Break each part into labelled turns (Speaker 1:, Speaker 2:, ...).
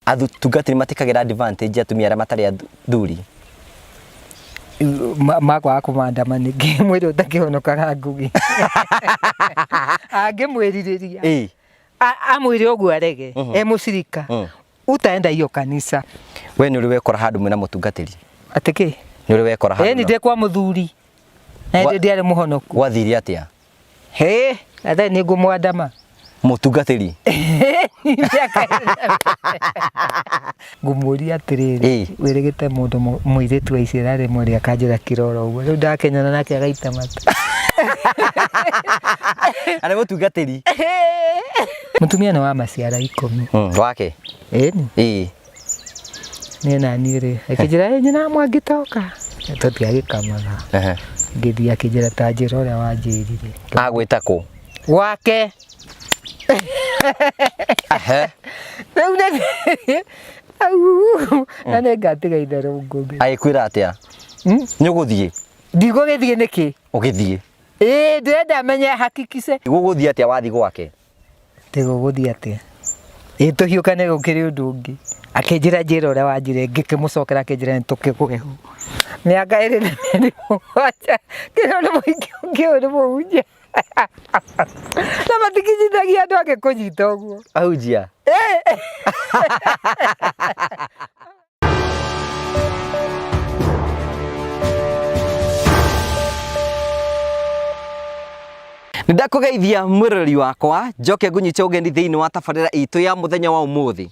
Speaker 1: Atungatĩri matikagira advantage atumia arĩa matarĩ athuri.
Speaker 2: Magwa kumandama ningi mwiri utakihonokaga ngugi. Angĩmwĩrirĩria. Amwĩre ũguo arege. Mũcirika. Utaenda hiyo kanisa.
Speaker 1: We nĩ ũrĩ wekora handũ mwĩna mũtungatĩri?
Speaker 2: Atĩkĩ?
Speaker 1: Nĩ ũrĩ wekora handũ?
Speaker 2: Nĩ ndĩ kwa mũthuri. Na ndiarĩ mũhonoku.
Speaker 1: Wathire atĩa?
Speaker 2: Atha nĩ ngũmwandama.
Speaker 1: Mũtungatĩri.
Speaker 2: Ngũmũria atĩrĩrĩ, wĩrĩgĩte mũndũ mũirĩtu wa icera rĩmwe rĩa kanjĩra kĩroro ũguo. Rĩu ndakenyana nake agaita mata.
Speaker 1: Arĩ mũtungatĩri.
Speaker 2: Mũtumia nĩ wa maciara 10.
Speaker 1: Wake?
Speaker 2: Nĩ nani rĩ. Akĩnjĩra nyina mwangĩtoka. Tũtiagĩkamaga. Ngĩthiĩ akĩnjĩra ta njĩra ũrĩa wanjĩrire.
Speaker 1: Agwĩta kũ?
Speaker 2: Wake. Na nĩ ngatiga itherũ ngũmbe.
Speaker 1: Agĩkwĩra atĩa? Nĩ ũgũthiĩ?
Speaker 2: Ndigũgĩthiĩ nĩkĩ?
Speaker 1: Ũgĩthiĩ?
Speaker 2: Ndĩrenda menye hakikice.
Speaker 1: Gũgũthiĩ atĩa wathiĩ gwake?
Speaker 2: Ndigũgũthiĩ atĩa? Tũhiũkane gũkĩrĩ ũndũ ũngĩ. Akĩnjĩra njĩra ũrĩa wanjĩrire ngĩkĩmũcokera akĩnjĩra nĩtũkĩgũeho. Mĩaka ĩrĩ na mĩeri mũgwanja kĩrore mũingĩ ũngĩ ũrĩ mũhunjia. Na matikĩnyitagia andũ agĩkũnyita ũguo.
Speaker 1: Ahunjia? Nĩndakũgeithia mwĩrori wakwa, njoke ngũnyite ũgeni thĩinĩ wa tabarĩra itũ ya mũthenya wa ũmũthĩ.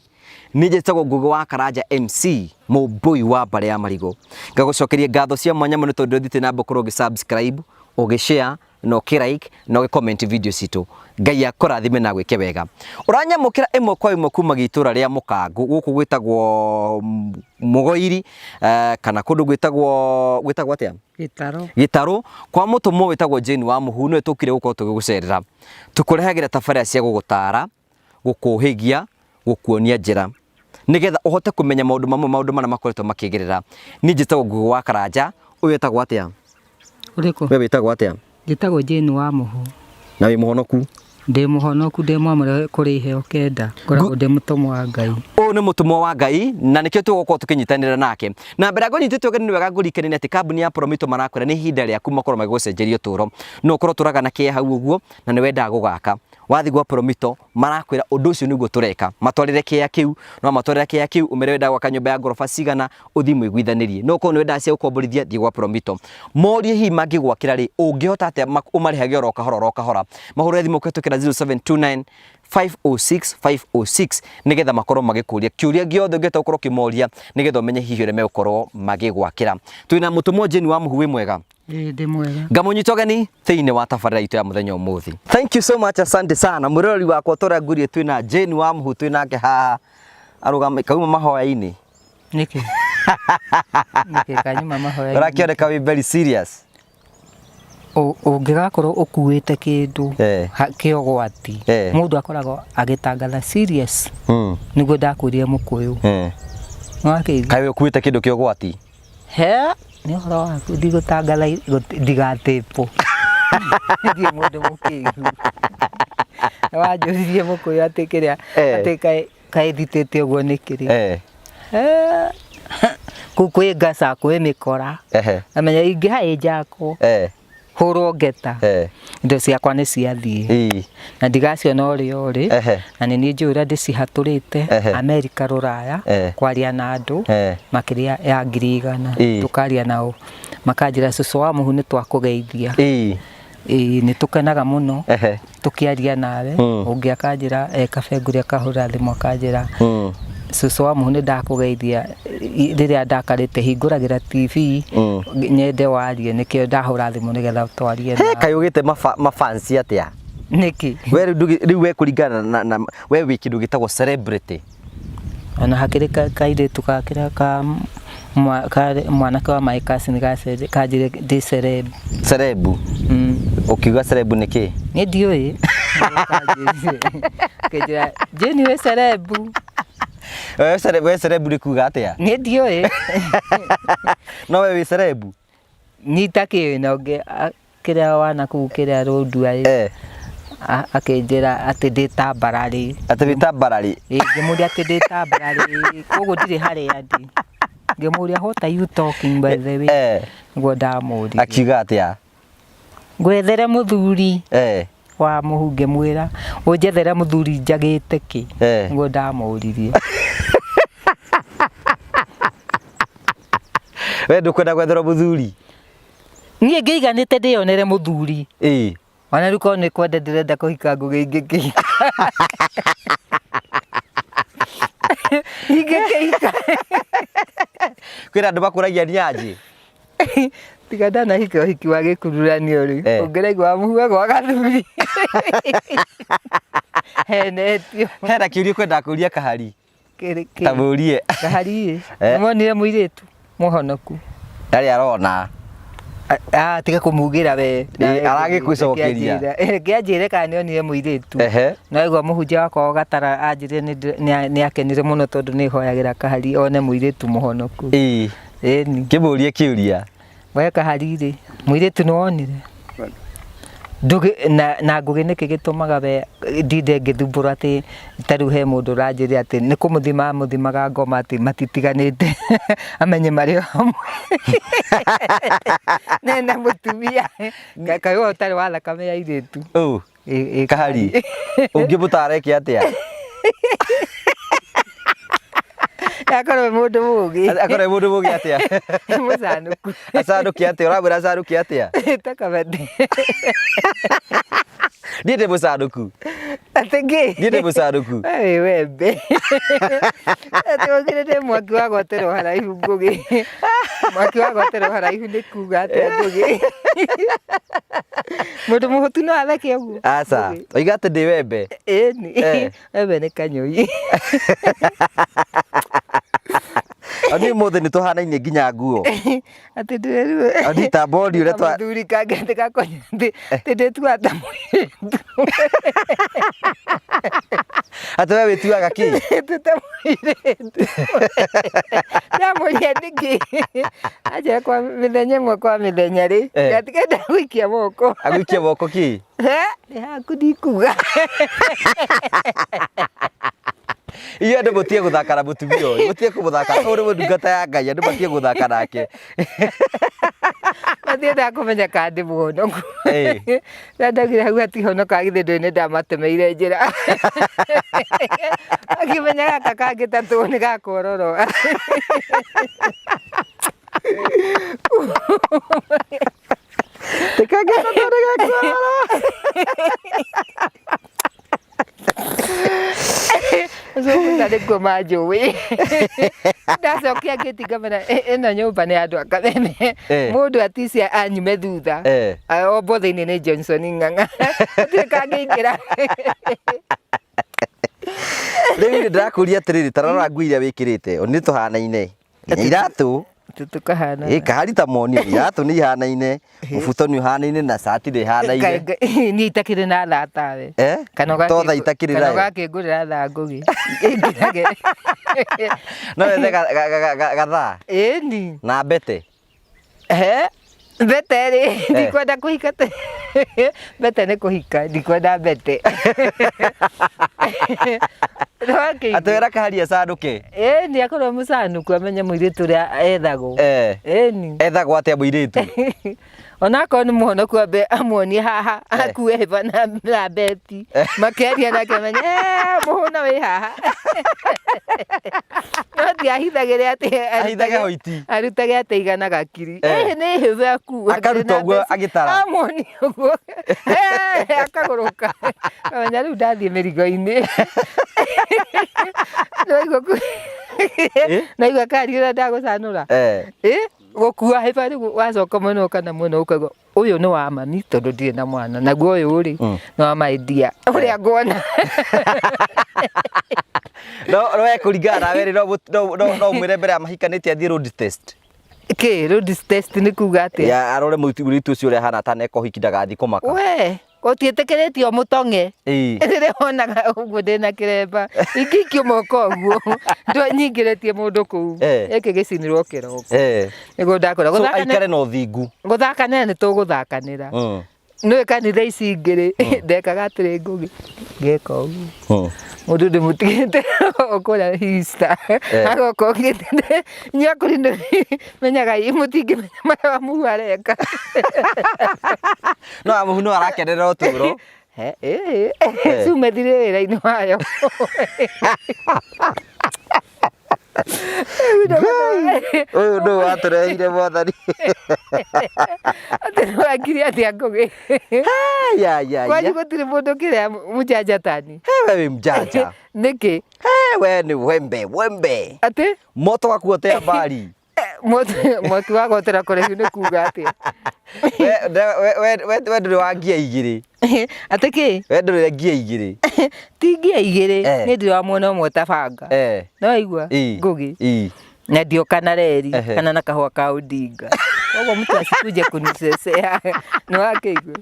Speaker 1: Nĩ njĩtagwo Ngũgĩ wa Karanja MC, mũmbũi wa Mbare ya Marigũ. Ngagũcokeria ngatho cia mwanya mũno tondũ ũthiĩte na mbere ũgĩ-subscribe, ũgĩ-share, na ũkĩ-like, na ũgĩ-comment video citũ. Ngai akũrathime na gwĩke wega. Ũranyamũkĩra ĩmwe kwa ĩmwe kuma gĩtũra rĩa Mũkangũ, gũkũ gwĩtagwo Mũgoiri, kana kũndũ gwĩtagwo atĩa? Gĩtarũ. Kwa mũtũmwo wĩtagwo Jane wa Mũhu, nĩwe tũkire gũkorwo tũgĩgũcerera. Tũkũrehagĩra tabarĩra cia gũgũtara, gũkũhĩgia, gũkuonia njĩra, nĩgetha ũhote kũmenya maũndũ marĩa makoretwo makĩgerera. Niĩ njĩtagwo Ngũgĩ wa Karanja, ũyũ wĩtagwo atĩa?
Speaker 2: Ũrĩkũ?
Speaker 1: We wĩtagwo atĩa?
Speaker 2: Njĩtagwo Jane wa Mũhu.
Speaker 1: Na wĩ mũhonoku?
Speaker 2: Ndĩ mũhonoku, ndĩ mwamũre kũrĩ iheo kenda, ngoragwo ndĩ mũtũmwo wa Ngai.
Speaker 1: Ũyũ nĩ mũtũmwo wa Ngai, na nĩkĩo tũgũkorwo tũkĩnyitanĩra nake. Na mbere ya kũnyitĩte ũgeni nĩ wega ngũririkanie atĩ kambuni ya Promito marakwĩra nĩ ihinda rĩaku makorwo magĩgũcenjeria ũtũũro. No ũkorwo tũraga na kĩeha hau ũguo, na nĩ wendaga gũgaka. Wathi gwa Promito marakwĩra ũndũ ũcio nĩguo tũreka. Matwarĩre kĩeha kĩu, no matwarĩre kĩeha kĩu, ũmere wendaga gwaka nyũmba ya ngoroba cigana, ũthiĩ mwĩguithanĩrie. No ũkorwo nĩ wendaga cia gũkomborithia, thiĩ gwa Promito. Morie hihi mangĩgwakĩra rĩ, ũngĩhota atĩa ũmarĩhage oro kahora. Mahũrĩre thimũ kũhĩtũkĩra 0729 506 506 nĩgetha makorwo magĩkũria kĩũria gĩothe ũngĩhota gũkorwo ũkĩmoria nĩgetha ũmenye hihi ũrĩa megũkorwo magĩgwakĩra. Twĩna mũtũmwo Jane wa Mũhu, wĩ mwega?
Speaker 2: Ndĩ mwega.
Speaker 1: Ngamũnyita ũgeni thĩinĩ wa tabarĩra itũ ya mũthenya ũmũthĩ. Thank you so much, asante sana. Mũrori wakwa tũrĩa ngũrie twĩna Jane wa Mũhu, twĩnake haha arũgama kauma mahoya-inĩ.
Speaker 2: Nĩkĩ? Nĩkĩ kanyuma mahoya-inĩ?
Speaker 1: Ũrakĩoneka wĩ very serious.
Speaker 2: Ũngĩgakorwo ũkuĩte kĩndũ kĩa ũgwati, mũndũ akoragwo agĩtangatha serious. Nĩguo ndakwĩrire mũkũyũ.
Speaker 1: Kaĩ ũkuĩte kĩndũ kĩa ũgwati?
Speaker 2: Nĩ ũhoro waku, ndigũtangatha ndigatĩpwo. Ndiĩ mũndũ mũkĩgu. Wanjũririe mũkũyũ atĩ kĩrĩa atĩ kaĩ thitĩte ũguo nĩkĩrĩ. Kwĩ ngaca, kwĩ mĩkora. Amenya ingĩhaĩ njakwo. Hũrwo ngeta. Indo ciakwa nĩ ciathiĩ. Na ndigaciona ũrĩa ũrĩ. Na nĩ niĩ njũĩ ũrĩa ndĩcihatũrĩte Amerika, Rũraya, kwaria na andũ makĩria ya 100. Tũkaria nao. Makanjĩra cũcũ wa Mũhu nĩ twakũgeithia. Nĩ tũkenaga mũno tũkĩaria nawe. Ũngĩ akanjĩra kabe ngũrĩa kahũra thimũ akanjĩra cũcũ wa Mũhu nĩ ndakũgeithia rĩrĩa ndakarĩte hingũragĩra TV nyende warie, nĩkĩo ndahũra thimũ nĩgetha twarie nawe. Kaĩ ũgĩte mafansi atĩa? Nĩkĩ? Rĩu we kũringana na we wĩ kĩndũ gĩtagwo celebrity. Ona hakĩrĩ kairĩtu gakĩrĩa ka mwanake wa my cousin kanjĩre ndĩ celeb. Celebu? Ũkiuga celebu nĩkĩ? Nĩ ndiũĩ. Kanjĩra Jane wĩ celebu. We celebu nĩ kuga atĩa? Nĩ ndiũĩ. No we wĩ celebu? Nĩ itakĩũĩ, na ũngĩ kĩrĩa wanakũu kĩrĩa rũndua akenjira ati ndita mbarari
Speaker 1: ati wita mbarari
Speaker 2: ngimuria ati ndita mbarari koguo ndiri haria ndi ngimuria what are you talking by the way ngo ndamuri
Speaker 1: akiuga atia
Speaker 2: gwethere muthuri wa muhunge mwira unjethere muthuri njagite ki ngo ndamuririe
Speaker 1: we ndukwenda gwetherwo muthuri
Speaker 2: nie ngiiganite ndionere muthuri ona ruko ni kwenda ndirenda kuhika ngugi ingiki ingiki
Speaker 1: kwira andu bakuragia niaji
Speaker 2: tiga ndana hika hiki wa gikururanio ri ungeregwa muhua gwa gathuri henetio
Speaker 1: hena kiuria kwenda kuria kahari tamurie
Speaker 2: kahari monire muiritu muhonoku
Speaker 1: ndari arona
Speaker 2: tiga kumugira we
Speaker 1: aragikwicokeria
Speaker 2: ngianjire kana nionire muiritu no igwa muhunjia wakwa gatara anjire ni akenire muno tondu ni hoyagira kahari one muiritu muhonoku ni
Speaker 1: kimurie kiuria
Speaker 2: we kahari ri muiritu no onire ndugi na ngugi niki gitumaga we ndinde ngithumbura ati taru he mundu ranjire ati ni kumuthimaga ngoma ati matitiganite amenye mari hamwe nena mutumia kayo utari wa thakame ya iritu
Speaker 1: kahari ungimutara ki atia
Speaker 2: akorwo mundu mugi
Speaker 1: atia
Speaker 2: musanuku
Speaker 1: asanuki atia urabura asanuki atia
Speaker 2: takabete
Speaker 1: ndinde musanuku
Speaker 2: atenge
Speaker 1: ndinde musanuku
Speaker 2: wembe atogire mwaki wa gotero haraihu ngugi mwaki wa gotero haraihu ni kuga atia ngugi mundu muhutu no atheke uguo
Speaker 1: asa oiga ati ndi wembe
Speaker 2: ni wembe ni kanyoi
Speaker 1: ani mothe ni tuhanaine nginya nguo
Speaker 2: ati ndireru
Speaker 1: ani tabodi ure twa
Speaker 2: thuri kangete gakonya ndi twata mwitu
Speaker 1: ati we wituaga ki
Speaker 2: tutamwiretu ndamuria ndingi aje kwa mithenya mwe kwa mithenya ri gatikenda gwikia moko
Speaker 1: agwikia moko ki
Speaker 2: ni haku ndikuga
Speaker 1: iyo ndu mutie guthaka na mutumia uyu mutie kumuthaka uri mundungata ya Ngai andu mutie guthaka nake
Speaker 2: mathienda kumenya kandi muhonoku ndagire hau atihonoka githe ndwene ndamatemeire njira akimenya gaka kangi tatu ni gakororo
Speaker 1: tikageta tondu gakororo
Speaker 2: ndari ngoma njũĩ ndacokia ngĩtingamana ĩno nyũmba nĩ andũ a Kameme mũndũ aticia anyume thutha ombo thĩinĩ nĩ Johnson Ng'ang'a gũtirĩ kangĩingĩra
Speaker 1: rĩu ndĩrakũria atĩrĩrĩ tarora nguo iria wĩkĩrĩte nĩ tũhanaine iratũ
Speaker 2: tukahana
Speaker 1: kahari ta moni iratũ nĩ ihanaine mũbuto nĩ ũhanaine na shati nĩ ihanaine
Speaker 2: niĩ itakĩrĩ na thatawe
Speaker 1: totha itakĩrĩ nayo
Speaker 2: kana gakĩngũrĩra thaa ngũgĩ
Speaker 1: no wethe gathaa
Speaker 2: ĩni
Speaker 1: na mbete
Speaker 2: mbete rĩ ndikwenda kũhika mbete nĩ kũhika ndikwenda mbete
Speaker 1: atĩ wera kahari acanũke
Speaker 2: ĩni akorwo mũcanũku amenye mũirĩtu ũrĩa ethagwo ĩni
Speaker 1: ethagwo atĩa mũirĩtu
Speaker 2: onakorwo nĩ mũhonoku ambe amuonie haha akue hĩba na beti makeria nake menye mũhũna wĩ haha no ti ahithagĩre atĩ
Speaker 1: ahithage hoiti
Speaker 2: arutage atĩ igana gakiri nĩ hĩba akua
Speaker 1: akaruta ũguo agĩtara
Speaker 2: amuonie ũguo akagũrũka kamenya rĩu ndathiĩ mĩrigo-inĩ naigua kari ũrĩa ndagũcanũra gũkua hĩba rĩu wacoka mwena ũka na mwena ũkauga ũyũ nĩ wa mami tondũ ndirĩ na mwana naguo ũyũ rĩ nĩ wa my ũrĩa nguona
Speaker 1: no ekũringana nawe rĩ no ũmwĩre mbere ya mahikanĩtie athiĩ road test
Speaker 2: road test nĩ kuga atĩa
Speaker 1: arore mũirĩtu ũcio ũrĩa hana taneka ũhiki ndagathiĩ kũmaka
Speaker 2: we gũtiĩtĩkĩrĩtio mũtong'e rĩrĩa wonaga ũguo ndĩna kĩremba ingĩikio moko ũguo nyingĩrĩtie mũndũ kũu gĩkĩ gĩcinirwo kĩroko nĩguo ndakora
Speaker 1: aikare na ũthingu
Speaker 2: gũthakanĩra nĩ tũgũthakanĩra no kanitha ici ngiri ndekaga atiri ngugi ngeka uguo mundu ndimutigite okora hista agoka ogite nyakurinde menyaga imutingi menya mu areka
Speaker 1: no amuhuno arakenera uturo
Speaker 2: sumethire wĩra-inĩ wayo
Speaker 1: ũyũ nũ watũrehire Mwathani
Speaker 2: atĩ nĩwakire atĩa Ngũgĩ kwanyu gũtirĩ mũndũ kĩrĩa mũjanja tani
Speaker 1: we wĩ mjanja
Speaker 2: nĩkĩ
Speaker 1: we nĩ wembe
Speaker 2: atĩ
Speaker 1: moto waku otea mbari
Speaker 2: mwaki wagotera kũraihu nĩ kuga atĩa
Speaker 1: we ndũrĩ wa ngia igĩrĩ
Speaker 2: atĩ kĩ
Speaker 1: we ndũrĩ ngia igĩrĩ
Speaker 2: ti ngia igĩrĩ nĩ ndĩ wa mwena ũmwe ta banga no waigua Ngũgĩ na ndioka na reri kana na kahũa ka Odinga koguo mtu asikuje kunisesea nĩ wakĩigua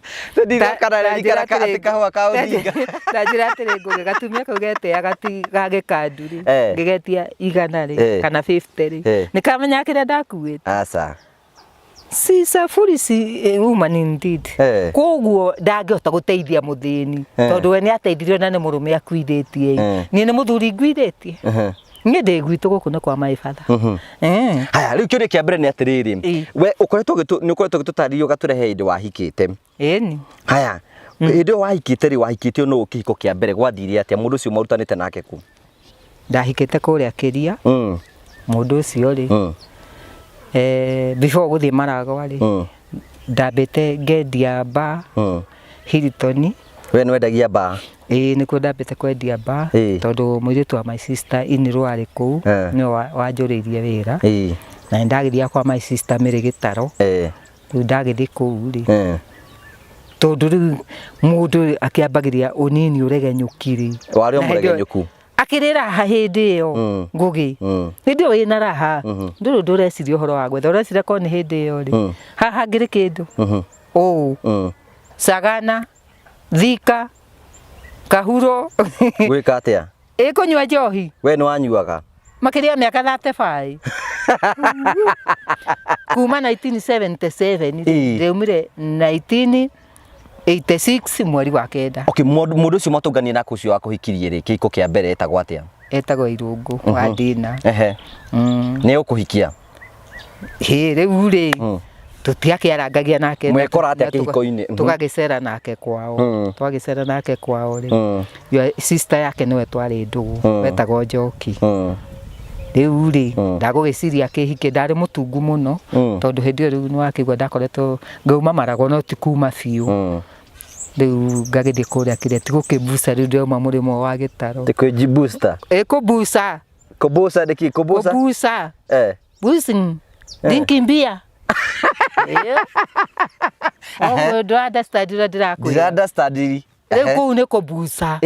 Speaker 1: ndioka na reri kana kahũa ka Odinga
Speaker 2: na njĩra atĩrĩ Ngũgĩ gatumia kau geteaga ti gagĩkandu rĩ ngĩgetia 100 rĩ kana 50 rĩ nĩkamenya kĩrĩa ndakuĩte
Speaker 1: aca
Speaker 2: si foolish woman indeed koguo ndangĩhota gũteithia mũthĩni tondũ we nĩ ateithirio na nĩ mũrũme akuithĩtie niĩ nĩ mũthuri nguithĩtie niĩ ndĩ gwitũ gũkũ nĩ kwa my father
Speaker 1: haya rĩu kĩũria kĩa mbere nĩ atĩrĩrĩ we nĩ ũkoretwo gĩtũtarĩrio gatũrehe hĩndĩ wahikĩte
Speaker 2: ĩni
Speaker 1: haya hĩndĩ ĩyo wahikĩte rĩ wahikĩte nũ kĩhiko kĩa mbere gwathire atĩa mũndũ ũcio marutanĩte nake kũ
Speaker 2: ndahikĩte kũrĩa Kĩria mũndũ ũcio rĩ before gũthiĩ Maragwa rĩ ndambĩte ngendia mba Hilton
Speaker 1: we nĩ wendagia mba
Speaker 2: nĩkuo ndambĩte kwendia mba tondũ mũirĩtu wa my sister in-law arĩ kũu nĩwe wanjũrĩirie wĩra na nĩndagĩthiaga kwa my sister Mĩrĩ Gĩtaro rĩu ndagĩthiĩ kũu rĩ tondũ rĩu mũndũ akĩambagĩria ũnini ũregenyũki rĩ
Speaker 1: warĩ o mũregenyũku
Speaker 2: akĩrĩ raha hĩndĩ ĩyo Ngũgĩ hĩndĩ ĩyo wĩna raha ndũrĩ ndũreciria ũhoro wa gwetha ũreciria korwo nĩ hĩndĩ ĩyo rĩ haha ngĩrĩ kĩndũ ũũ Sagana Thika Kahuro
Speaker 1: gwĩka atĩa
Speaker 2: kũnyua njohi
Speaker 1: we nĩ wanyuaga
Speaker 2: makĩria mĩaka 35 kuma 1977 rĩumire 1986 mweri wa kenda
Speaker 1: mũndũ ũcio matũnganie nake ũcio wakũhikirie rĩ kĩhiko kĩa mbere etagwo atĩa
Speaker 2: etagwo Irũngũ wa Ndina
Speaker 1: nĩ ũkũhikia
Speaker 2: rĩu rĩ tũtiakĩarangagia nake
Speaker 1: mwekora atĩa kĩhiko-inĩ
Speaker 2: tũgagĩcera nake kwao twagĩcera nake kwao rĩ sister yake nĩwe twarĩ ndũgũ wetagwo Njoki rĩu rĩ ndagũgĩciria kĩhike ndarĩ mũtungu mũno tondũ hĩndĩ ĩyo rĩu nĩ wakĩigua ndakoretwo ngauma Maragwa no ti kuma biũ rĩu ngagĩthiĩ kũrĩa Kĩrĩa ti gũkĩmbuca rĩu ndauma mũrĩmo wa Gĩtaro
Speaker 1: kũbuca kũbuca nĩkĩ
Speaker 2: kũbuca bucing drinking beer ndũ understand ũrĩa ndĩrakwĩra rĩu kũu nĩ kũbuca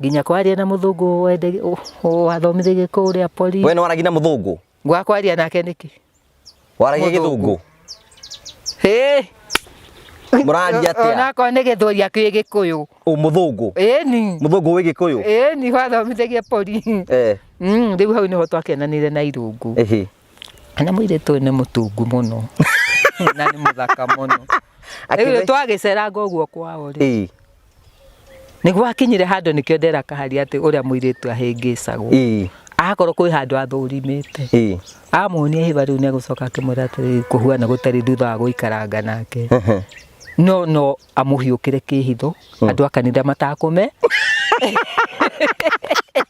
Speaker 2: nginya kwaria na mũthũngũ wathomithagia kũrĩa poli
Speaker 1: we nĩ waragia na mũthũngũ
Speaker 2: gwakwaria nake nĩkĩ
Speaker 1: waragia Gĩthũngũ mũraria atĩa
Speaker 2: onakorwo nĩ Gĩthweri akĩũĩ Gĩkũyũ
Speaker 1: mũthũngũ mũthũngũ wĩ Gĩkũyũ
Speaker 2: ĩni wathomithagia poli rĩu hau nĩho twakenanire na Irũngũ na mũirĩtu nĩ mũtungu mũno na nĩ mũthaka mũno rĩu twagĩceranga ũguo kwao rĩ nĩguo akinyire handũ nĩkĩo nderakaharia atĩ ũrĩa mũirĩtu ahĩngĩcagwo akorwo kwĩ handũ athũrimĩte amuonia hĩba rĩu nĩagũcoka akĩmwĩra atĩ kũhuana gũtarĩ thutha wa gũikaranga nake no amũhiũkĩre kĩhitho andũ a kanitha matakũme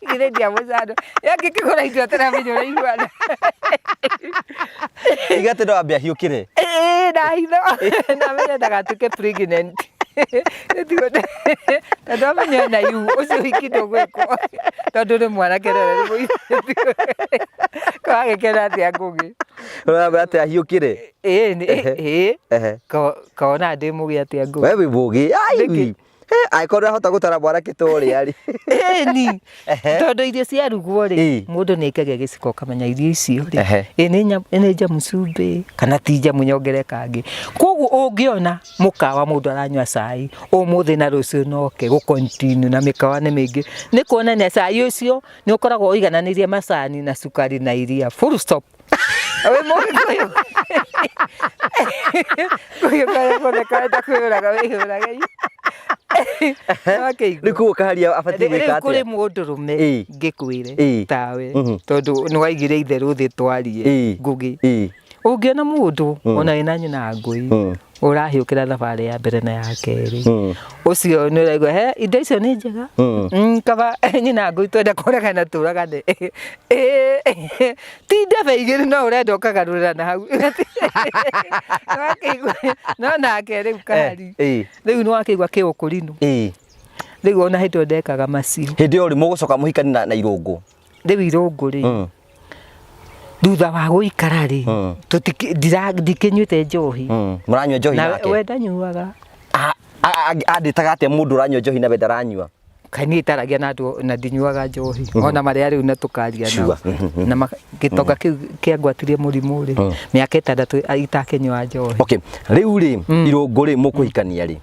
Speaker 2: ngĩrĩndia mũcando yakĩkĩgũra indo ataramenya ũraiguana
Speaker 1: igatĩ no ambia hiũkĩre
Speaker 2: ndahitho namenya ndagatuĩke pregnant tondũ amenya na yu ũcio wiki ndũgwĩkwo tondũ nĩ mwanake rĩrĩ mũirĩtu kwagĩkena atĩa Ngũgĩ
Speaker 1: ũramba atĩ ahiũkĩre
Speaker 2: kona ndĩ mũgĩ atĩa Ngũgĩ
Speaker 1: we wĩ mũgĩ angĩkorwo ahota gũtara mwanake ta ũrĩa rĩ
Speaker 2: ĩni tondũ irio ciarugwo rĩ mũndũ nĩ aikagia gĩciko ũkamenya irio icio rĩ nĩ njamu cumbĩ kana ti njamu nyongere kangĩ koguo ũngĩona mũkawa mũndũ aranyua cai ũmũthĩ na rũciũ noke gũ-continue na mĩkawa nĩ mĩingĩ nĩ kuonania cai ũcio nĩ ũkoragwo ũigananĩirie macani na cukari na iria full stop we Mũgĩkũyũ Mũgĩkũyũ kare kaenda kwĩraga wĩhũraga
Speaker 1: Nĩkuo kaharia abatie gwĩka atĩa?
Speaker 2: Kũrĩ mũndũrũme ngĩkwĩre tawe tondũ nĩwaigire itherũ thĩ twarie Ngũgĩ. Ũngĩona mũndũ ona wĩna nyina ngũi ũrahiũkĩra thabarĩ ya mbere na ya kerĩ, ũcio nĩũraigua indo icio nĩ njega kaba nyina ngũi twenda kũregana tũragane ti ndebe igĩrĩ no ũrenda ũkagarũrĩra na hau no nake rĩu kahari rĩu nĩwakĩigua kĩũkũrinũ rĩu ona hĩndĩ ĩyo ndekaga maciũ.
Speaker 1: Hĩndĩ ĩyo rĩ mũgũcoka mũhikani na Irũngũ?
Speaker 2: Rĩu Irũngũ rĩ thutha wa gũikara rĩ ndikĩnyuĩte njohi.
Speaker 1: Mũranyua njohi nake?
Speaker 2: Na we ndanyuaga.
Speaker 1: Andĩtaga atĩa mũndũ ũranyua njohi na we ndaranyua?
Speaker 2: Kaini itaragia na andũ na ndinyuaga njohi ona marĩa rĩu na tũkaria nao na gĩtonga kĩu kĩangwatirie mũrimũ rĩ mĩaka 6 itakĩnyua njohi.
Speaker 1: Okay, rĩu rĩ Irũngũ rĩ mũkũhikania rĩ?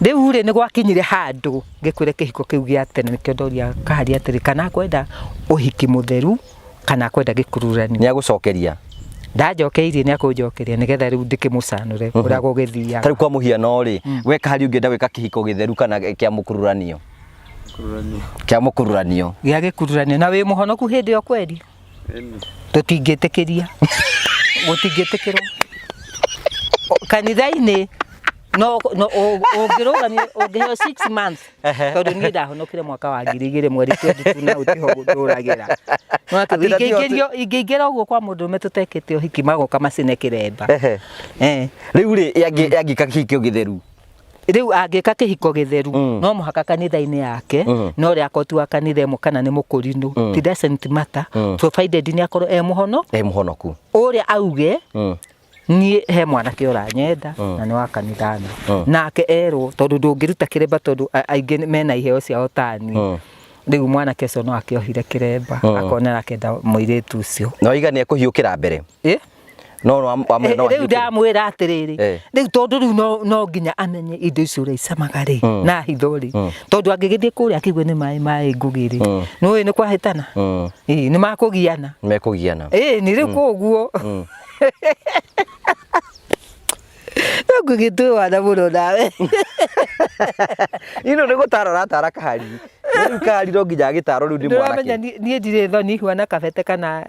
Speaker 2: Rĩu rĩ nĩgwakinyire handũ ngĩkwĩre kĩhiko kĩu gĩa tene nĩkĩo ndoria kahari atĩrĩ kana kwenda ũhiki mũtheru kana kwenda gĩkururanio.
Speaker 1: Nĩagũcokeria?
Speaker 2: Ndanjokeirie nĩakũnjokeria nĩgetha rĩu ndĩkĩmũcanũre ũrĩa gũgĩthiaga.
Speaker 1: Tarĩu kwa mũhiano rĩ we kahari ũngĩenda gwĩka kĩhiko gĩtheru kana kĩa mũkururanio? Kĩa mũkururanio.
Speaker 2: Gĩa gĩkururanio na wĩ mũhonoku hĩndĩ ĩyo kweri? Tũtingĩtĩkĩria gũtingĩtĩkĩrwo kanitha-inĩ no ũngĩrũgamio ũngĩheo 6 months tondũ niĩ ndahonokire mwaka wa 2000 mweri 22 na ũtiho ndũragĩra no ingĩingĩra ũguo kwa mũndũrũme tũtekĩte ũhiki magoka macine kĩremba.
Speaker 1: Rĩu rĩ angĩka kĩhiko gĩtheru?
Speaker 2: Rĩu angĩka kĩhiko gĩtheru no mũhaka kanitha-inĩ yake no rĩa koti wa kanitha ĩmwe kana nĩ mũkũrinũ ti doesn't matter provided nĩ akorwo mũhonoku ũrĩa auge niĩ he mwanake ũranyenda na nĩ wa kanithana nake erwo tondũ ndũngĩruta kĩremba tondũ aingĩ mena iheo ciao tani. Rĩu mwanake ũcio no akĩohire kĩremba akonera akenda mũirĩtu ũcio
Speaker 1: no iga nĩ ekũhiũkĩra mbere rĩu
Speaker 2: ndamwĩra atĩrĩrĩ rĩu tondũ rĩu no nginya amenye indo icio ũrĩa icamaga rĩ na hitho rĩ tondũ angĩgĩthiĩ kũrĩa akĩigua nĩ maĩ Ngũgĩ rĩ nĩũĩ nĩ kwahĩtana nĩ makũgiana nĩ rĩu kũguo Ngũgĩtwĩwa na mũno nawe
Speaker 1: ino nĩ gũtara ũratara kahari rĩu kahari no nginya agĩtarwo rĩu ndĩ mwanake.
Speaker 2: Niĩ ndirĩ thoni huana kabete kana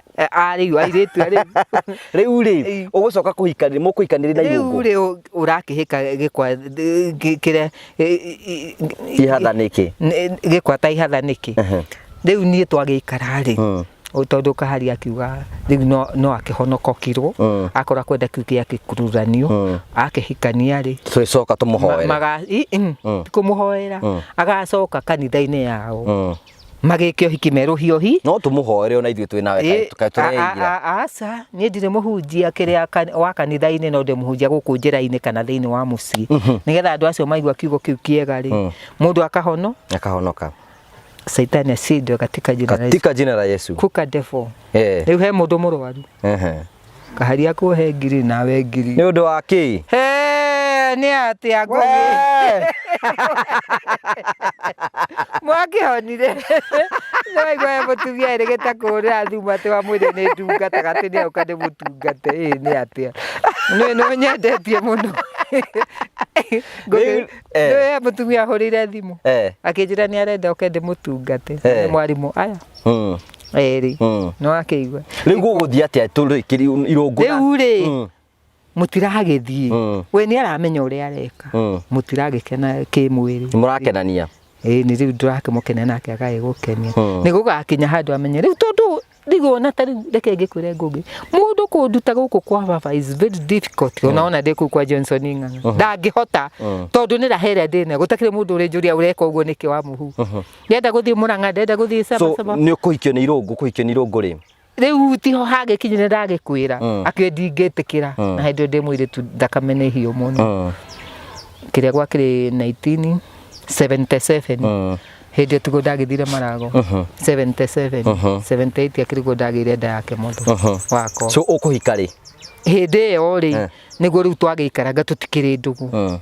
Speaker 2: rĩu airĩtu
Speaker 1: rĩu rĩ ũgũcoka kũhikania mũkũhikanĩria na Irũngũ? Rĩu
Speaker 2: rĩ ũrakĩhĩka gĩkwa kĩrĩa
Speaker 1: ihatha nĩkĩ
Speaker 2: gĩkwa ta ihatha nĩkĩ rĩu niĩ twagĩikara rĩ tondũ kahari akiuga rĩu no akĩhonokokirwo akora kwenda kĩu gĩa gĩkururanio akĩhikania rĩ
Speaker 1: tũcoka tũmũhoere
Speaker 2: kũmũhoera agacoka kanitha-inĩ yao magĩke ũhiki merũhiohi
Speaker 1: no tũmũhoere ona ithuĩ twĩ nawe tũreira.
Speaker 2: Aca niĩ ndirĩ mũhunjia kĩrĩa wa kanitha-inĩ no ndĩmũhunjia gũkũ njĩra-inĩ kana thĩinĩ wa mũciĩ nĩgetha andũ acio maigua kiugo kĩu kĩega rĩ mũndũ akahonoka. Saitani ashindwe katika jina la Yesu. Kuka devil. Rĩu he mũndũ mũrwaru kahari akuhe ngiri nawe ngiri
Speaker 1: nĩ ũndũ wa kĩ?
Speaker 2: Nĩ atĩa Ngũgĩ mwakĩhonire noigua mũtumia erĩgĩta kũhũrĩra thimũ atĩ wa mwĩrĩ nĩ ndungataga atĩ nĩ auka ndĩmũtungate nĩ atĩa nĩ nyendetie mũno nĩ mũtumia ahũrĩire thimũ akĩnjĩra nĩ arenda oke ndĩmũtungate nĩ mwarimũ aya erĩ no akĩigua
Speaker 1: rĩu gũgũthiĩ atĩa tũrĩkĩri Irũngũ
Speaker 2: rĩu rĩ mũtiragĩthiĩ we nĩ aramenya ũrĩa areka mũtiragĩkena kĩmwĩrĩ
Speaker 1: mũrakenania
Speaker 2: nĩ rĩu ndũrakĩmũkenia nake agagĩgũkenia nĩ gũgakinya handũ amenye rĩu tondũ ndigona tarĩu reke ngĩkwĩre Ngũgĩ mũndũ kũnduta gũkũ kwa baba is very difficult ona ndĩ kũu kwa Johnson Ng'ang'a ndangĩhota tondũ nĩ rahere ndĩna gũtakĩrĩ mũndũ ũrĩ njũria ũreka ũguo nĩkĩ wa mũhu ndenda gũthiĩ Mũrang'a ndenda gũthiĩ Sabasaba
Speaker 1: nĩ ũkũhikio nĩ Irũngũ kũhikio nĩ Irũngũ rĩ
Speaker 2: rĩu tiho hagĩkinyire ndagĩkwĩra akĩwe ndingĩtĩkĩra na hĩndĩ ndĩ mũirĩtu thakame nĩ hiũ mũno kĩrĩa gwakĩrĩ 1977 hĩndĩ tugo ndagĩthire Marago 77 78 akĩrĩgo ndagĩire nda yake mũndũ wako
Speaker 1: so ũkũhika rĩ
Speaker 2: hĩndĩ ĩyo rĩ nĩguo rĩu twagĩikaraga tũtikĩrĩ ndũgũ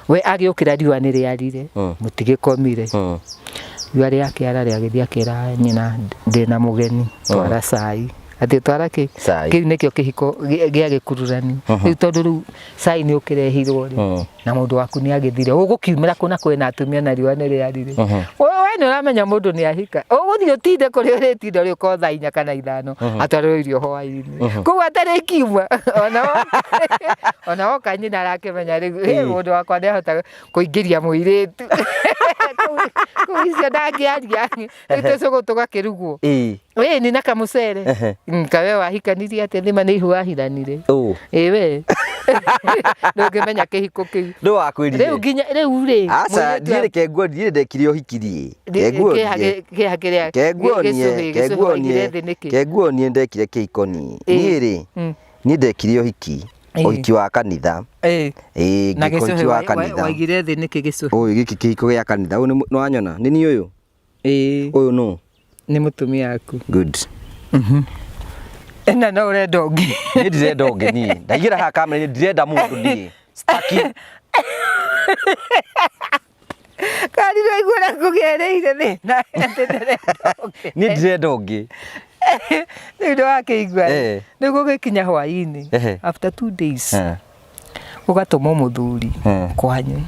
Speaker 2: we agĩũkĩra riũa nĩ rĩarire mũtigĩkomire riũa rĩakĩara rĩagĩthiĩ akĩra nyina ndĩna mũgeni twara cai ati twara ki kiu nikio kihiko gia gikururani riu tondu riu cai ni ukirehirwo ri na mundu waku ni agithire ugukiumira kuna kwina atumia na riwa ni riarire we ni uramenya mundu ni ahika uguthii utinde kuri uritinda ri ko thaa 4 kana 5 atwarwo irio hwaini koguo atari kiuma ona woka nyina arakimenya riu mundu wakwa ni ahota kuingiria muiritu kuicio ndangiaria itucugu tugakirugwo ni na kamucere kawe wahikanirie atia thima ni ihu wahiranire we ndungimenya kihiko kiu
Speaker 1: ndo wakwirire
Speaker 2: riu nginya riu ri
Speaker 1: aca ndire kenguo ndire ndekire uhikirie kenguo nie ndekire kihikoni nie ri nie ndekire uhiki wa kanitha
Speaker 2: na gicuhi wa kanitha thi niki gicuhi
Speaker 1: giki kihiko gia kanitha uyu no wanyona ni ni uyu uyu no
Speaker 2: ni mutumia aku
Speaker 1: good
Speaker 2: ena no urenda ungi
Speaker 1: ni ndirenda ungi ni ndagira ha kamera ni ndirenda mundu ni staki
Speaker 2: kari ro igura kugereire ni na
Speaker 1: ni ndirenda ungi
Speaker 2: ndo akeigwa niguo gikinya hwaini after 2 days ugatuma muthuri kwanyu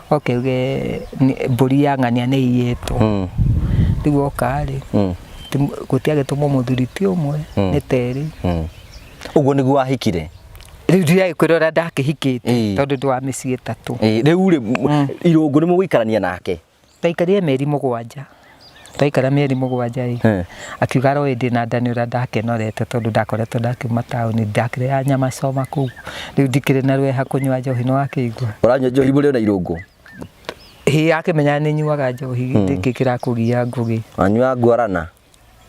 Speaker 2: okeuge mburi ya ng'ania ni iyetwo riu okari gutiagituma muthuri ti umwe ni teri
Speaker 1: uguo niguo ahikire
Speaker 2: riu ndirai kwirora ndakihikite tondu ndo wa micii 3
Speaker 1: riu ri irungu ni muguikarania nake
Speaker 2: taikarire meri 7 twaikara meri 7 akiuga ro ndi na ndani ura ndakenorete tondu ndakoretwo ndakiuma tauni ndakire ya nyama coma kuu riu ndikire na rweha kunywa njohi no akigwa
Speaker 1: uranywa njohi muri na irungu
Speaker 2: akimenya ni nyuaga njohi ndikikira kugia ngugi
Speaker 1: anywa ngwarana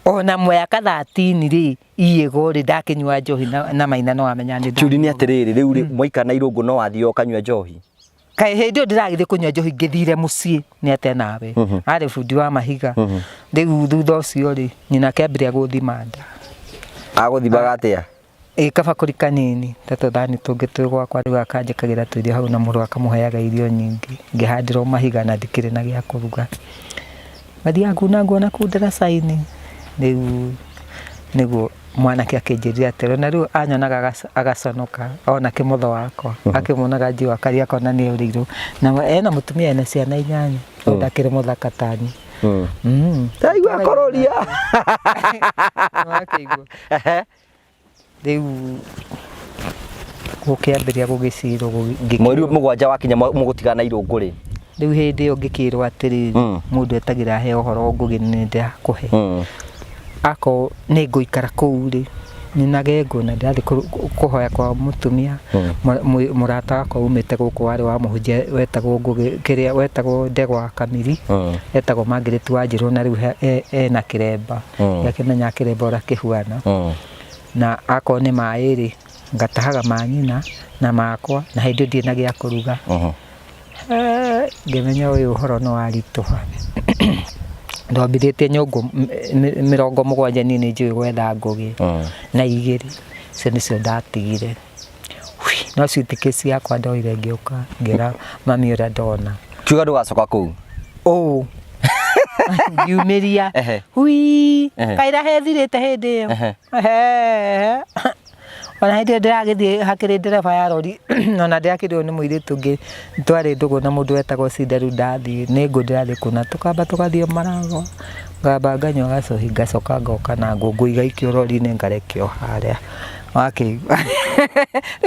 Speaker 2: ona mwaka 13 ri iyego ri ndakinywa njohi na maina no amenya ni
Speaker 1: churi ni atiriri riu ri mwaika na irungu no wathio ukanywa njohi
Speaker 2: kai hindi ndiragithie kunywa njohi ngithire mucii ni ate nawe ari fundi wa mahiga riu thutha ucio ri nyina kiambiria guthima nda
Speaker 1: aguthimaga atia
Speaker 2: kabakuri kanini thani tungi twi gwakwa riu akanjikagira twirio hau na muru akamuheaga irio nyingi ngihandira mahiga na ndikire na gia kuruga bathia nguna kundera saini riu niguo mwanake akinjiria atero na riu anyonaga agaconoka ona kimutho wakwa akimunaga njiwa karia kona ni uriru na ena mutumia ena ciana 8 ndakire muthaka tani
Speaker 1: taigua kororia
Speaker 2: akigua riu gukiambiria gugiciro
Speaker 1: mweri 7 wakinya mugutigana irungu ri
Speaker 2: riu hindi yo ngikirwo atiri mundu etagira he uhoro ngugi ni ndakuhe ako ni nguikara kuu ri ninage nguna ndathi kuhoya kwa mutumia murata wakwa umite guku wari wa muhunjia wetagwo ngugi kiria wetagwo Ndegwa Kamiri etagwo Margaret Wanjiru na riu ena kiremba yakimenya kiremba ora kihuana na ako ni mairi ngatahaga manyina na makwa na hindi ndie na gia kuruga ngimenya uyu uhoro no arituha ndambithite nyongo 70 nini njui gwetha ngugi na 2 cio nicio ndatigire no citikisi yakwa ndoire ngiuka ngira mami ura ndona
Speaker 1: kiuga ndugacoka kuu
Speaker 2: ngiumiria hui kaira hethirite hindi iyo ona hindi ndiragithie hakiri ndereba ya rori ona ndiakirwo ni muiritu ngi twari ndugu na mundu wetagwo Cinderu ndathie ni ngu ndirathie kuna tukamba tugathie Marago ngamba nganywa gacohi ngacoka ngoka na ngungu igaikio rori-ini ngarekio haria wakigua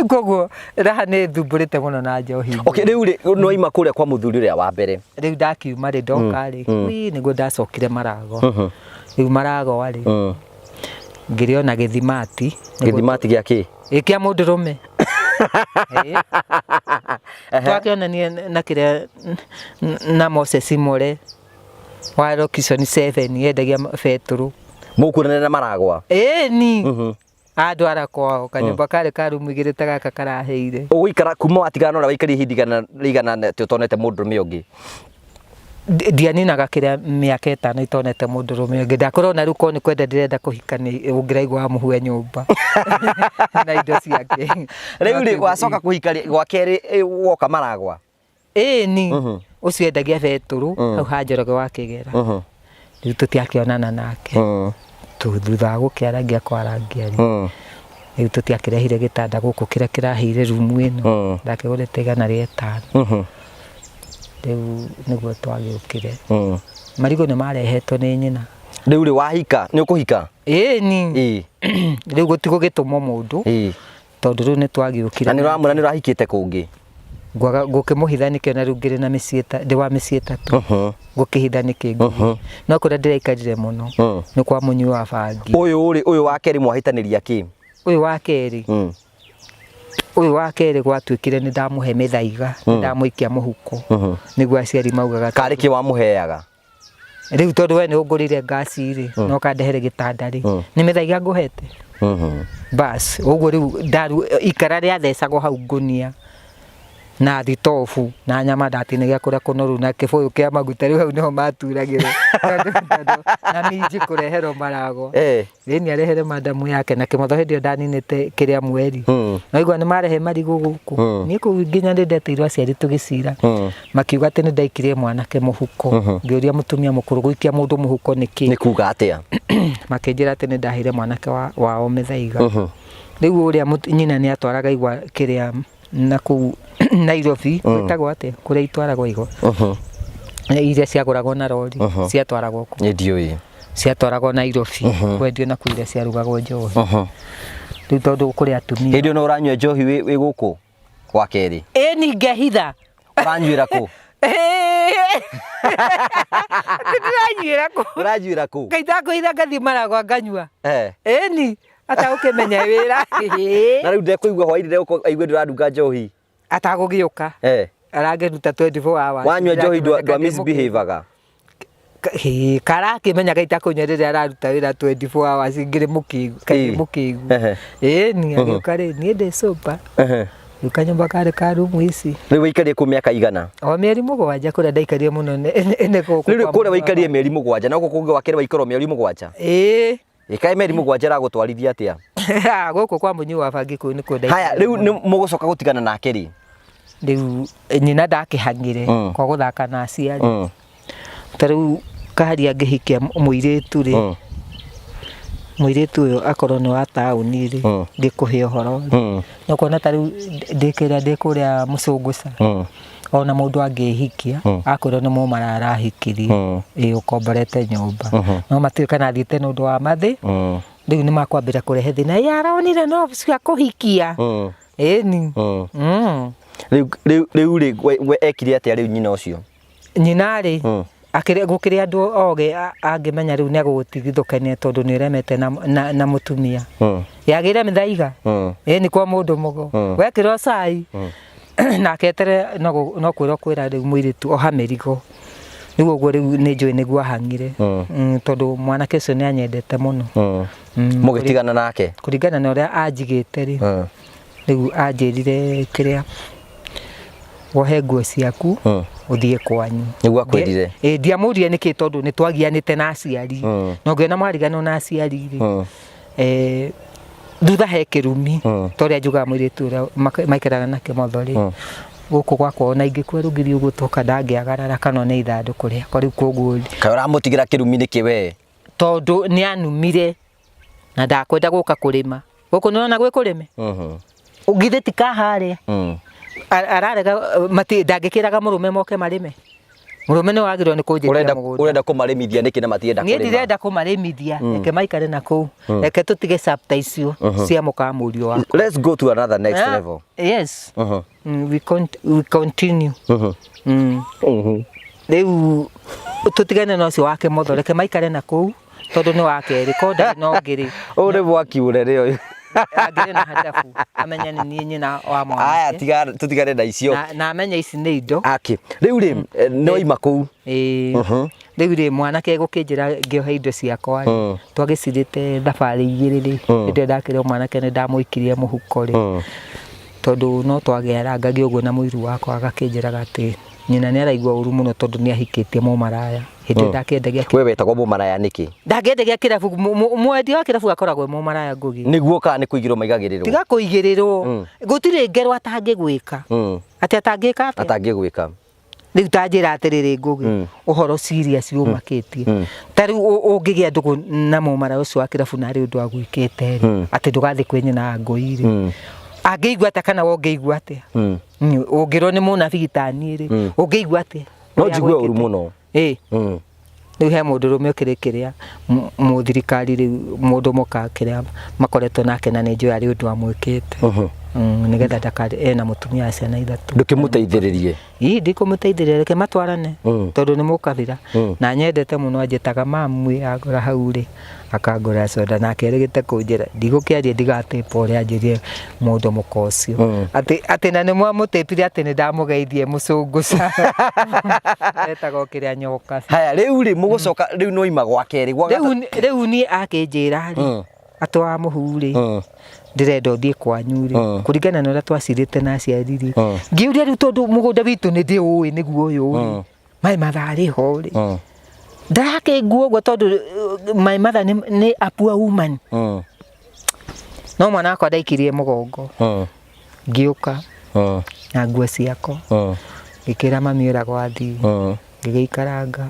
Speaker 2: koguo raha ni thumburite muno na njohi
Speaker 1: riu ri no ima kuria kwa muthuri uria wa mbere
Speaker 2: riu ndakiuma ri ndoka ri niguo ndacokire Marago riu Marago ari ngiriona githimati
Speaker 1: gia ki
Speaker 2: ikia mundurume twakionania na kiria na Moses More wa Lokison 7 yendagia beturu
Speaker 1: mukuranira na Maragwa
Speaker 2: ni andwara kwao kanyumba kare karumu igirite gaka karaheire
Speaker 1: uguikara kuma watigana ora waikari hindigana rigana tutonete mundurume ungi
Speaker 2: ndianinaga kiria miaka 5 itonete mundurume ungi ndakorona ruko ni kwenda ndirenda kuhikania ungiraigwa muhue nyumba na indo ciake
Speaker 1: riu ri wacoka kuhikania gwa keri woka Maragwa
Speaker 2: ni ucio endagia beturu hau hanjoroge wa Kigera riu tutiakionana nake thutha gũkĩaragia kwarangia rĩu tũtiakĩrehire gĩtanda gũkũ kĩrĩa kĩrahĩire rumu ĩno ndakĩgũrĩte igana rĩa 5 rĩu nĩguo twagĩũkire marigũ nĩ marehetwo nĩ nyina
Speaker 1: rĩu rĩ wahika nĩ ũkũhika
Speaker 2: ĩni rĩu gũtigũgĩtũmwo mũndũ tondũ rĩu nĩ twagĩũkire
Speaker 1: na nĩ ũrahikĩte kũngĩ
Speaker 2: ngũkĩmũhitha nĩkĩo na rĩu ngĩrĩ na mĩciĩ ndĩ wa mĩciĩ 3 ngũkĩhitha nĩkĩ no kũrĩa ndĩraikarire mũno nĩ kwa mũnyui wa bangi
Speaker 1: ũyũ wa kerĩ mwahĩtanĩria kĩ
Speaker 2: ũyũ wa kerĩ gwatuĩkire nĩ ndamũhe mĩthaiga nĩ ndamũikia mũhuko nĩguo aciari maugaga
Speaker 1: karĩ kĩ wamũheaga
Speaker 2: rĩu tondũ we nĩ ũngũrĩire ngasi rĩ no kandehere gĩtanda rĩ nĩ mĩthaiga ngũhete bas ũguo rĩu ikara rĩa thecagwo hau ngũnia na thitobu na nyama ndatinagia kũrĩa kũnoru na kĩbũyũ kĩa maguta rĩu hau nĩho maturagĩrwo na minji kũreherwo marago nĩ arehere madamu yake na kĩmotho hĩndĩ ĩyo ndaninĩte kĩrĩa mweri naigua nĩ marehe marigũ gũkũ niĩ kũu nginya nĩ ndeteirwo aciari tũgĩcira makiuga atĩ nĩ ndaikirie mwanake mũhuko ngĩũria mũtumia mũkũrũ gũikia mũndũ mũhuko nĩkĩ
Speaker 1: nĩ kuga atĩa
Speaker 2: makĩnjĩra atĩ nĩ ndahire mwanake wao mĩthaiga rĩu ũrĩa nyina nĩ atwaraga igwa kĩrĩa na kũu Nairobi gwĩtagwo atĩa kũrĩa itwaragwo igwa iria ciagũragwo na rori ciatwaragwo kũ
Speaker 1: nĩ ndiũĩ
Speaker 2: ciatwaragwo Nairobi kwendio na kũiria ciarugagwo njohi rĩu tondũ kũrĩ atumia
Speaker 1: hĩndĩ ĩyo no ũranyua njohi wĩ gũkũ kwa kerĩ
Speaker 2: ĩni ngehitha
Speaker 1: ũranyuĩra kũ ũranyuĩra kũ
Speaker 2: ngaita ngũhitha ngathiĩ maragwa nganyua ĩni atagũkĩmenya wĩra
Speaker 1: na rĩu ndekũigua hwainĩ ndegũigua ndĩranunga njohi
Speaker 2: atagũgĩũka arangĩruta 24 hours
Speaker 1: wanyua njohi ndwa misbehaveaga
Speaker 2: karakĩmenya gaita kũnyua rĩrĩa araruta wĩra 24 hours ngĩrĩ mũkĩgu ĩni agĩũka rĩ niĩ ndĩ sober rĩu kanyũmba karĩ ka rumu ici
Speaker 1: rĩu wĩikarie kũ mĩaka igana
Speaker 2: o mĩeri 7 kũrĩa ndaikarie mũno nĩ gũkũ
Speaker 1: rĩu kũrĩa wĩikarie mĩeri 7 na gũkũ kũngĩ wa kerĩ waikarwo mĩeri 7 ĩkaĩ mĩeri 7 aragũtwarithia atĩa
Speaker 2: gũkũ kwa mũnyui wa bangi kũu nĩ kũnda
Speaker 1: haya rĩu nĩ mũgũcoka gũtigana nake rĩ
Speaker 2: rĩu nyina ndakĩhangire kwa gũthaka na aciari ta rĩu kaharia ngĩhikia mũirĩtu rĩ mũirĩtu ũyũ akorwo nĩ wa taũni rĩ ngĩkũhe ũhoro no kuona ta rĩu ndĩ kũrĩa Mũcũngũca ona mũndũ angĩhikia akorwo nĩ mũmara arahikirie ũkomborete nyũmba no matuĩka na thiĩte nĩ ũndũ wa mathĩ rĩu nĩ makwambĩra kũrehe thĩna aronire no cia kũhikia ĩni
Speaker 1: rĩu rĩ ekire atĩa rĩu nyina ũcio
Speaker 2: nyina rĩ gũkĩrĩ andũ ogĩ angĩmenya rĩu nĩ agũgũtigithũkania tondũ nĩ ũremete na mũtumia yagĩire mĩthaiga ĩni kwa mũndũ mũgo wekĩrwo cai nake etere no kwĩra rĩu mũirĩtu oha mĩrigo rĩu ũguo rĩu nĩ njũĩ nĩguo ahang'ire tondũ mwanake ũcio nĩ anyendete mũno
Speaker 1: mũgĩtigana nake
Speaker 2: kũringana na ũrĩa anjigĩte rĩ rĩu anjĩrire kĩrĩa wohe nguo ciaku ũthiĩ kwanyu
Speaker 1: nĩguo akwĩrire
Speaker 2: ndiamũrire nĩkĩ tondũ nĩ twagianĩte na aciari no ngĩona mwariganwo na aciari rĩ thutha he kĩrumi torĩa njugaga mũirĩtu ũrĩa maikaraga na Kĩmotho rĩ gũkũ gwakwa ona ingĩkua rĩu ngĩthiĩ ũguo toka ndangĩagarara kana nĩ ithandũkũ rĩakwa rĩu koguo
Speaker 1: kaĩ ũramũtigĩra kĩrumi nĩkĩ we
Speaker 2: tondũ nĩ anumire na ndakwenda gũka kũrĩma gũkũ nĩona gwĩ kũrĩme ngithĩ ti kaharĩa ararega ndangĩkĩraga mũrũme moke marĩme mũrũme nĩ wagĩrĩirwo nĩ kũnjĩtĩra mũgũnda
Speaker 1: ũrenda kũmarĩmithia nĩkĩ na matienda kũrĩma
Speaker 2: niĩ ndirenda kũmarĩmithia reke maikare na kũu reke tũtige chapter icio cia mũkamũrio wakwa
Speaker 1: let's go to another next level
Speaker 2: yes we continue rĩu tũtigane na ũcio wa Kĩmotho reke maikare na kũu tondũ nĩ wa kerĩ ko ndarĩ no ngĩrĩ
Speaker 1: ũrĩ mwaki ũrere ũyũ
Speaker 2: angĩrĩ na hadabu amenya nĩ niĩ nyina wa mwana
Speaker 1: aya tũtigane na icio
Speaker 2: na amenya ici nĩ indo
Speaker 1: rĩu rĩ no ima kũu
Speaker 2: rĩu rĩ mwanake gũkĩnjĩra ngĩohe indo ciakwa twagĩcirĩte thabarĩ igĩrĩ rĩ hĩndĩ ndakĩrĩo mwanake nĩ ndamũikirie mũhuko rĩ tondũ no twagĩarangagia ũguo na mũiru wakwa agakĩnjĩraga atĩ nyina nĩ araigua ũru mũno tondũ nĩ ahikĩtie mũmaraya hĩndĩ ndakĩendagia
Speaker 1: we wetagwo mũmaraya nĩkĩ
Speaker 2: ndakĩendagia kĩrabu mwendia wa kĩrabu akoragwo mũmaraya ngũgi
Speaker 1: nĩguo kana nĩ kũigĩrwo maigagĩrĩrwo
Speaker 2: tiga kũigĩrĩrwo gũtirĩ ngero atangĩgwĩka atĩ atangĩka
Speaker 1: atangĩgwĩka
Speaker 2: riu tanjira atiriri Ngugi uhoro serious umakitie tari ungigia ndugu na mumara ucio wa kirabu na ri undu agwikite ati ndugathi kwenyina ngui ri angeigua ata kana wongeigua atia ungirwo ni munabigitani ri ungeigua atia
Speaker 1: no njigwe uru muno
Speaker 2: riu he mundu rume ukirikiria muthirikari riu mundu muka kiria makoretwo nake na ni njui ari undu amwikite nigetha ndakari ena mutumia ciana ithatu
Speaker 1: ndukimuteithiririe
Speaker 2: ndikumuteithiriria reke matwarane tondu ni mukabira na nyendete muno anjitaga mamwe agora hau ri akangora soda nake rigite kunjira ndigukiaria ndigatipa uria anjirie mundu mukocio ati na ni mwamutipire ati ni ndamugeithie mucunguca etago kiria nyoka
Speaker 1: haya riu ri mugucoka riu no ima gwake ri
Speaker 2: riu ni akinjira ri atwa muhuri ndirenda uthie kwanyu ri kuringana na uria twacirite na aciari ri ngiuria riu tondu mugunda witu ni ndiui niguo uyu mai mathari ho ri ndake nguo gwa tondu mai matha ni apua woman no mwana akwa ndaikirie mugongo ngiuka na nguo ciako ngikira mami ura gwathi ngigiikaranga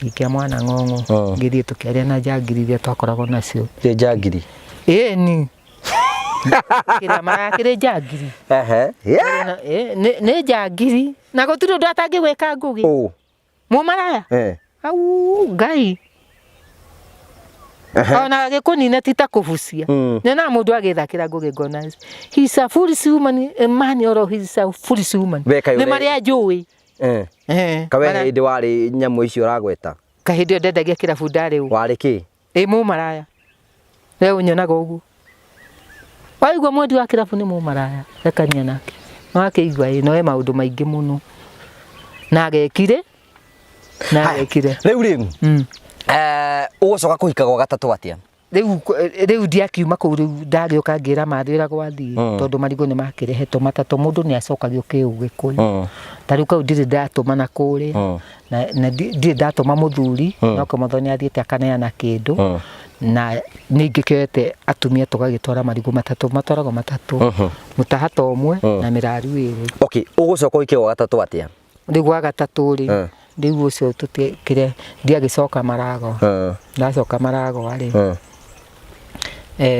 Speaker 2: ngikia mwana ng'ong'o ngithie tukiaria na njagiri iria twakoragwo nacio
Speaker 1: njagiri
Speaker 2: ni kira marakire njagiri ni njagiri na gutiri undu atangigwika Ngugi mumaraya au Ngai ona gikunina tita kuhucia nyona mundu agithakira Ngugi ngona he's a foolish woman man or he's a foolish woman ni maria njui
Speaker 1: kawe hindi wari nyamu icio uragweta
Speaker 2: kahindi ndendagia kirabu ndari
Speaker 1: wari ki
Speaker 2: mumaraya riu nyonaga uguo waigua mwendi wa kirabu ni mumaraya rekania nake no akeigua no maundu maingi muno na agekire
Speaker 1: riu ri ugucoka kuhika gwa gatatu atia
Speaker 2: riu ndiakiuma kuu riu ndagioka ngira mathira gwathii tondu marigo ni makirehetwo matatu mundu ni acokagio kiugikuyu tariu kau ndiri ndatuma kuri na ndiri ndatuma muthuri no kamotho ni athiete akaneana kindu na ningikete atumia tugagitwara marigo matatu matwarago matatu mutahata umwe na miraru iri
Speaker 1: okay ugucoka uike gwa gatatu atia
Speaker 2: riu gwa gatatu ri riu ucio tutikire ndiagicoka marago ndacoka marago ari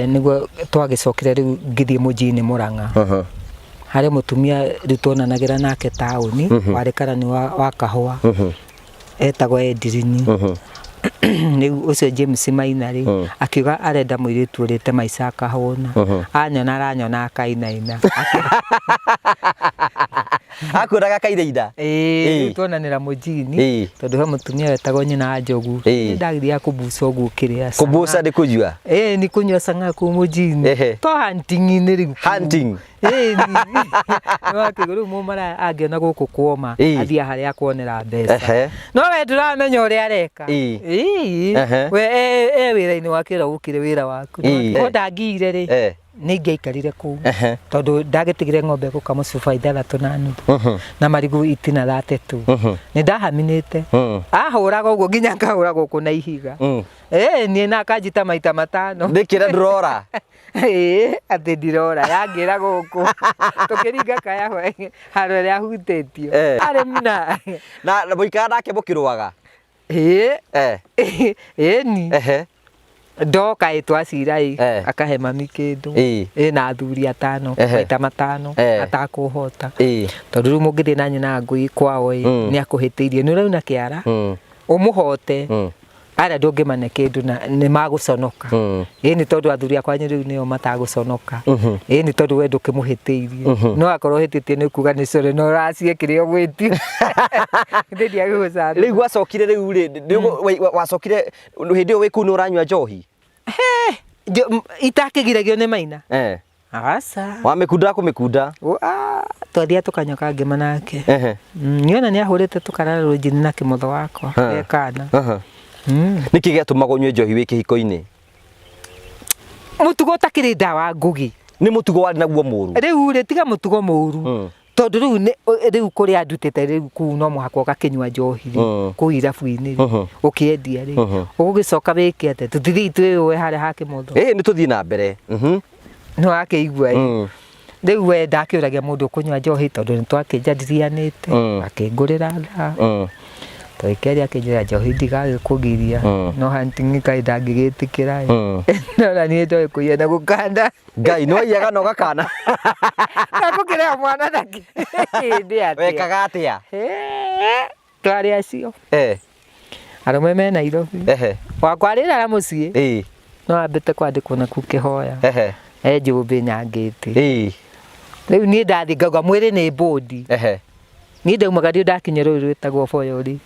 Speaker 2: niguo twagicokire riu ngithie mujini Murang'a hari mutumia riu twonanagira nake tauni wari karani wa kahua etagwo Edirini riu ucio James Maina riu akiuga arenda mwiritu urite maica kahuna anyona aranyona akainaina
Speaker 1: akuraga kairaida
Speaker 2: twonanira mujini tondu he mutumia wetagwo nyina Njogu ndagithia kubuca uguo kiria
Speaker 1: kubuca ndi kujua
Speaker 2: ni kunywa sanga ku mujini to hunting ni riu
Speaker 1: hunting
Speaker 2: no akiguru mumara angiona guku kuoma athia haria kuonera mbeca no we nduramenya uria areka we wira-ini wakira ukire wira waku no ndangire ri ningiaikarire kuu tondu ndagitigire ng'ombe gukama cuba 3.5 na marigu itina 3 ni ndahaminite ahuraga uguo nginya ngahura guku na ihiga ni na kanjita maita 5
Speaker 1: ndikira ndurora
Speaker 2: ati ndirora yangira guku tukiringa kaya haro ria hutitio ari mna
Speaker 1: na muikara nake mukirwaga
Speaker 2: ni ndoka itwacira akahe mami kindu na athuri 5 maita 5 atakuhota tondu riu mungithie na nyina Ngui kwao ni akuhitiirie ni rauna kiara umuhote ara ndungimane kindu na ni maguconoka ni tondu athuri akwa riu nio mataguconoka ni tondu we ndukimuhitiirie no akorwo hititie ni kuga ni core no raciekire ogwitio ndia guca
Speaker 1: riu wacokire riu ri wacokire hindi we kunu uranywa njohi
Speaker 2: itakigiragio ni Maina asa
Speaker 1: wamikunda kumikunda
Speaker 2: twathia tukanyoka ngima nake niona ni ahurite tukarara rujini na kimotho wakwa ekana
Speaker 1: niki giatuma gonywe njohi wi kihiko-ini
Speaker 2: mutugo takiri ndawa Ngugi
Speaker 1: ni mutugo wari naguo muru
Speaker 2: riu ri tiga mutugo muru tondu riu kuri andutite riu ku no muhakwa gakinywa njohi ku irabu-ini ukiendia ri ugicoka wiki ate tutithii twi we haria ha kimotho
Speaker 1: ni tuthii na mbere
Speaker 2: no akeigua Riu we ndakiuragia mundu kunywa njohi tondu ni twakĩnjadirianĩte akĩngũrĩra thaa tũikĩria akĩnjĩra njohi ndigagĩkũgiria no hunting kaĩ ndangĩgĩtĩkĩra no na niĩ ndoĩ kũiya na gũkanda
Speaker 1: Ngai no iyaga no gakana
Speaker 2: gakũkĩrĩa mwana nake hĩndĩ atĩa
Speaker 1: wekaga atĩa
Speaker 2: twarĩ acio arũme me Nairobi wakwarĩra mũciĩ no ambĩte kwandĩkwo naku kĩhoya njũmbĩ nyangĩte rĩu niĩ ndathi ngauga mwĩrĩ nĩ mbũndi niĩ ndaumaga ndio ndakinya rũĩ rwĩtagwo Boyori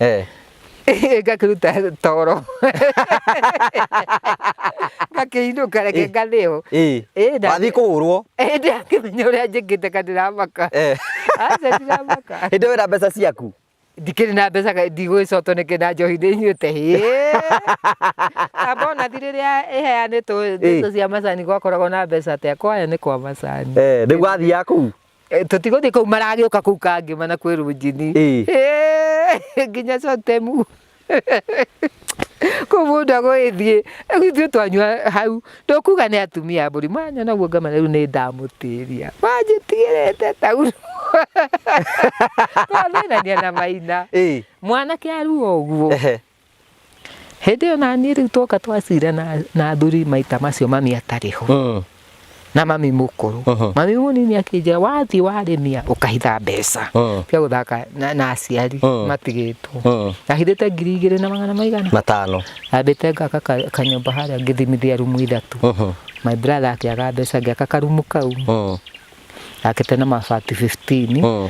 Speaker 2: ngakĩruta toro ngakĩinũka reke ngathĩo
Speaker 1: wathi kũhũrwo
Speaker 2: ndakĩmenya ũrĩa njĩkĩte kana ndiramaka aca ndiramaka
Speaker 1: hĩndĩ wĩna mbeca ciaku
Speaker 2: ndikĩrĩ na mbeca ndigwĩcotwo nĩkĩ na njohi ndĩnyuĩte abona thirĩ rĩrĩa ĩheanĩtwo ndeto cia macani gwakoragwo na mbeca atĩa kwaya nĩ kwa macani
Speaker 1: rĩu wathiaga kũu
Speaker 2: tũtigũthiĩ kũu maragĩũka kũu kangĩma na kwĩ rũnjini nginya cotemu kũu mũndũ agũgĩthiĩ ithuĩ twanyua hau ndũkuga nĩ atumia mbũri manya naguo ngamenya rĩu nĩ ndamũtĩria manjĩtigĩrĩte tau twamenania na Maina mwanake aruga ũguo hĩndĩ ĩyo naniĩ rĩu twoka twacira na athuri maita macio mami atarĩho na mami mũkũrũ mami mũnini akĩnjĩra wathiĩ warĩmia ũkahitha mbeca cia gũthaka na aciari matigĩtwo ahithĩte 2,500 ambĩte ngaka kanyũmba harĩa ngĩthimithia rumu 3 my brother akĩaga mbeca ngĩaka karumu kau akĩte na mabati 15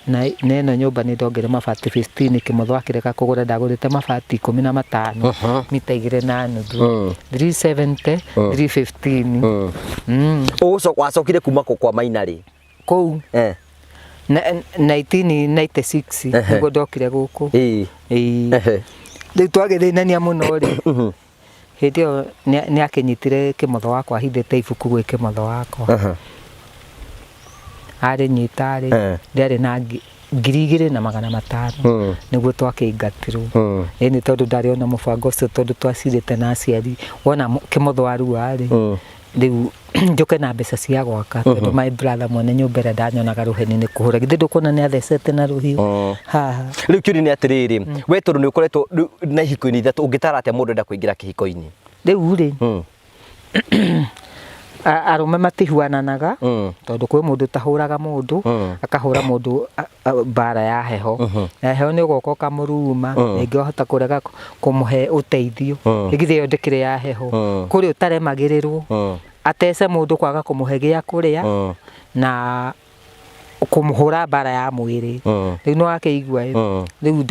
Speaker 2: na ĩno nyũmba nĩ ndongere mabati 15 kĩmotho akĩreka kũgũra ndagũrĩte mabati 15 mita 2.5 370 315
Speaker 1: ũgũcoka wacokire kuma kwa Maina rĩ
Speaker 2: kũu 1996 nĩguo ndokire gũkũ rĩu twagĩthĩnania mũno rĩ hĩndĩ ĩyo nĩ akĩnyitire kĩmotho wakwa hithĩte ibuku gwĩ kĩmotho wakwa arĩ nyitarĩ ndarĩ na 2,500 nĩguo twakĩingatirwo nĩ tondũ ndarĩ ona mũbango ũcio tondũ twacirĩte na aciari wona kĩmotho arua rĩ rĩu njoke na mbeca cia gwaka tondũ my brother mwene nyũmba ĩrĩa ndanyonaga rũheni nĩ kũhũra githĩ ndũkuona nĩ athecete na rũhiũ haha
Speaker 1: rĩu kĩũria nĩ atĩrĩrĩ we tondũ nĩ ũkoretwo na ihiko-inĩ ithatũ ũngĩtara atĩa mũndũ enda kũingĩra kĩhiko-inĩ
Speaker 2: rĩu rĩ arũme matihuananaga tondũ kwĩ mũndũ tahũraga mũndũ akahũra mũndũ bara ya heho na heho nĩ ũgoka ũkamũruma rĩngĩ wahota kũrega kũmũhe ũteithio githĩ ĩyo ndĩkĩrĩ ya heho kũrĩ ũtaremagĩrĩrwo atece mũndũ kwaga kũmũhe gĩa kũrĩa na kũmũhũra bara ya mwĩrĩ rĩu nĩ wakĩigua rĩu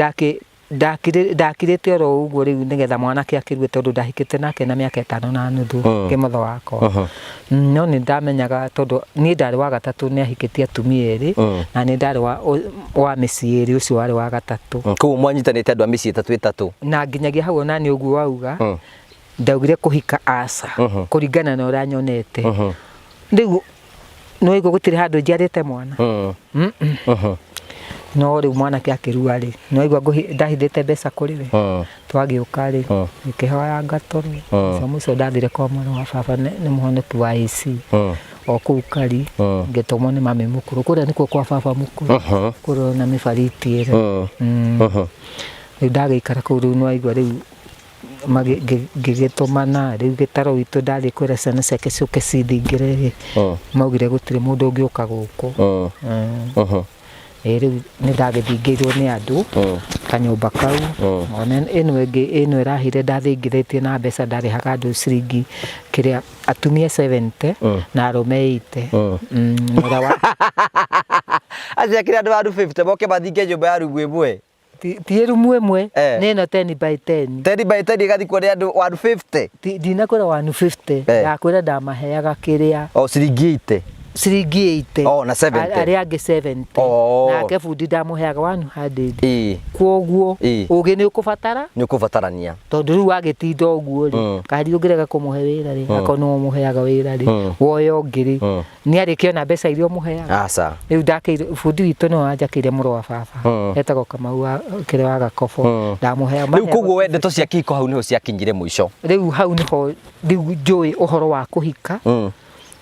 Speaker 2: ndakirĩte oro ũguo rĩu nĩgetha mwanake akĩrue tondũ ndahikĩte nake na mĩaka 5.5 kĩmotho wakwa no nĩ ndamenyaga tondũ niĩ ndarĩ wa gatatũ nĩ ahikĩtie atumia erĩ na nĩ ndarĩ wa mĩciĩ ĩrĩ ũcio warĩ wa gatatũ
Speaker 1: kũu mwanyitanĩte andũ a mĩciĩ ĩtatũ
Speaker 2: na nginyagia hau onani ũguo wauga ndaugire kũhika aca kũringana na ũrĩa nyonete rĩu no ĩguo gũtirĩ handũ njiarĩte mwana no rĩu mwanake akĩrua rĩ no igua ndahithĩte mbeca kũrĩ we twagĩũka rĩ ngĩkĩhoya ngatũrwo mũico ndathire kwa mwana wa baba nĩ mũhonoku wa AC o kũu Kari ngĩtũmwo nĩ mami mũkũrũ kũrĩa nĩkuo kwa baba mũkũrũ kũrĩa na mĩbariti ĩrĩa rĩu ndagĩikara kũu rĩu no igua rĩu ngĩgĩtũmana rĩu gĩtaro witũ ndathiĩ kwĩra ciana ciake ciũke cithingĩre maugire gũtirĩ mũndũ ũngĩũka gũkũ rĩu nĩ ndagĩthingĩirwo nĩ andũ kanyũmba kau ona ĩno ĩrahire ndathingĩrĩtie na mbeca ndarĩhaga andũ ciringi kĩrĩa atumia 70 na arũme 80
Speaker 1: acia kĩrĩa andũ 50 moke mathinge nyũmba ya rumu ĩmwe
Speaker 2: ti rumu ĩmwe nĩ ĩno 10 by 10
Speaker 1: 10 by 10 ĩgathikwo nĩ andũ 150
Speaker 2: ndinakwĩra 150 ndakwĩra ndamaheaga kĩrĩa
Speaker 1: o ciringi 80
Speaker 2: ciringi 80
Speaker 1: na 70
Speaker 2: arĩa angĩ 70 nake bundi ndamũheaga 100 kwoguo ũgĩ nĩ ũkũbatarania tondũ rĩu wagĩtinda ũguo rĩ kandi ũngĩrega kũmũhe wĩra rĩ akorwo nĩ ũmũheaga wĩra rĩ woya ũngĩ rĩ nĩ arĩkĩona mbeca iria ũmũheaga rĩu ndakĩire bundi witũ no anjakĩire mũrũ wa baba etagwo Kamau kĩrĩa wa Gakobo ndamũheaga
Speaker 1: rĩu koguo we ndeto cia kĩhiko hau nĩho ciakinyire mũico
Speaker 2: rĩu hau nĩho rĩu njũĩ ũhoro wa kũhika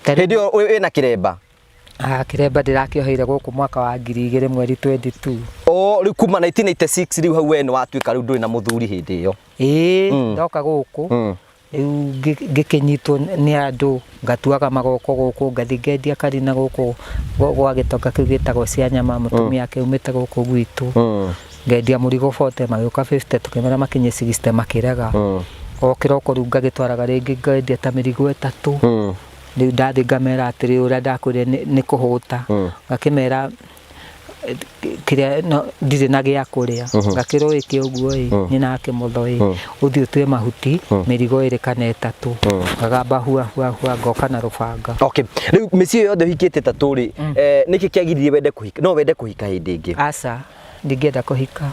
Speaker 1: hĩndĩ ĩyo wĩna kĩremba
Speaker 2: Kiremba ndirakioheire guku mwaka wa 2000 mweri 22.
Speaker 1: Riu kuma 1996 riu hau we ni watuika riu nduri na muthuri hindi iyo.
Speaker 2: Ndoka guku. Riu ngikinyitwo ni andu ngatuaga magoko guku ngathi ngendia karina guku gwa gitoka kiu gitagwo cia nyama mutumia kiumite guku gwitu. Ngendia murigo 40 magioka 50 tukimera makinye 60 makiraga. O kiroko riu ngagitwaraga ringi ngendia ta mirigo 3. Riu ndathi ngamera atiri uria ndakwire ni kuhuta ngakimera kiria ndire na gia kuria ngakiro iki uguo ni nake mutho uthi utwe mahuti mirigo 2 kana 3 ngagamba hua ngoka na rubanga.
Speaker 1: Okay, riu micio yothe hikite 3 ri niki kiagirie wende kuhika no wende kuhika hindi ingi?
Speaker 2: Aca ndingenda kuhika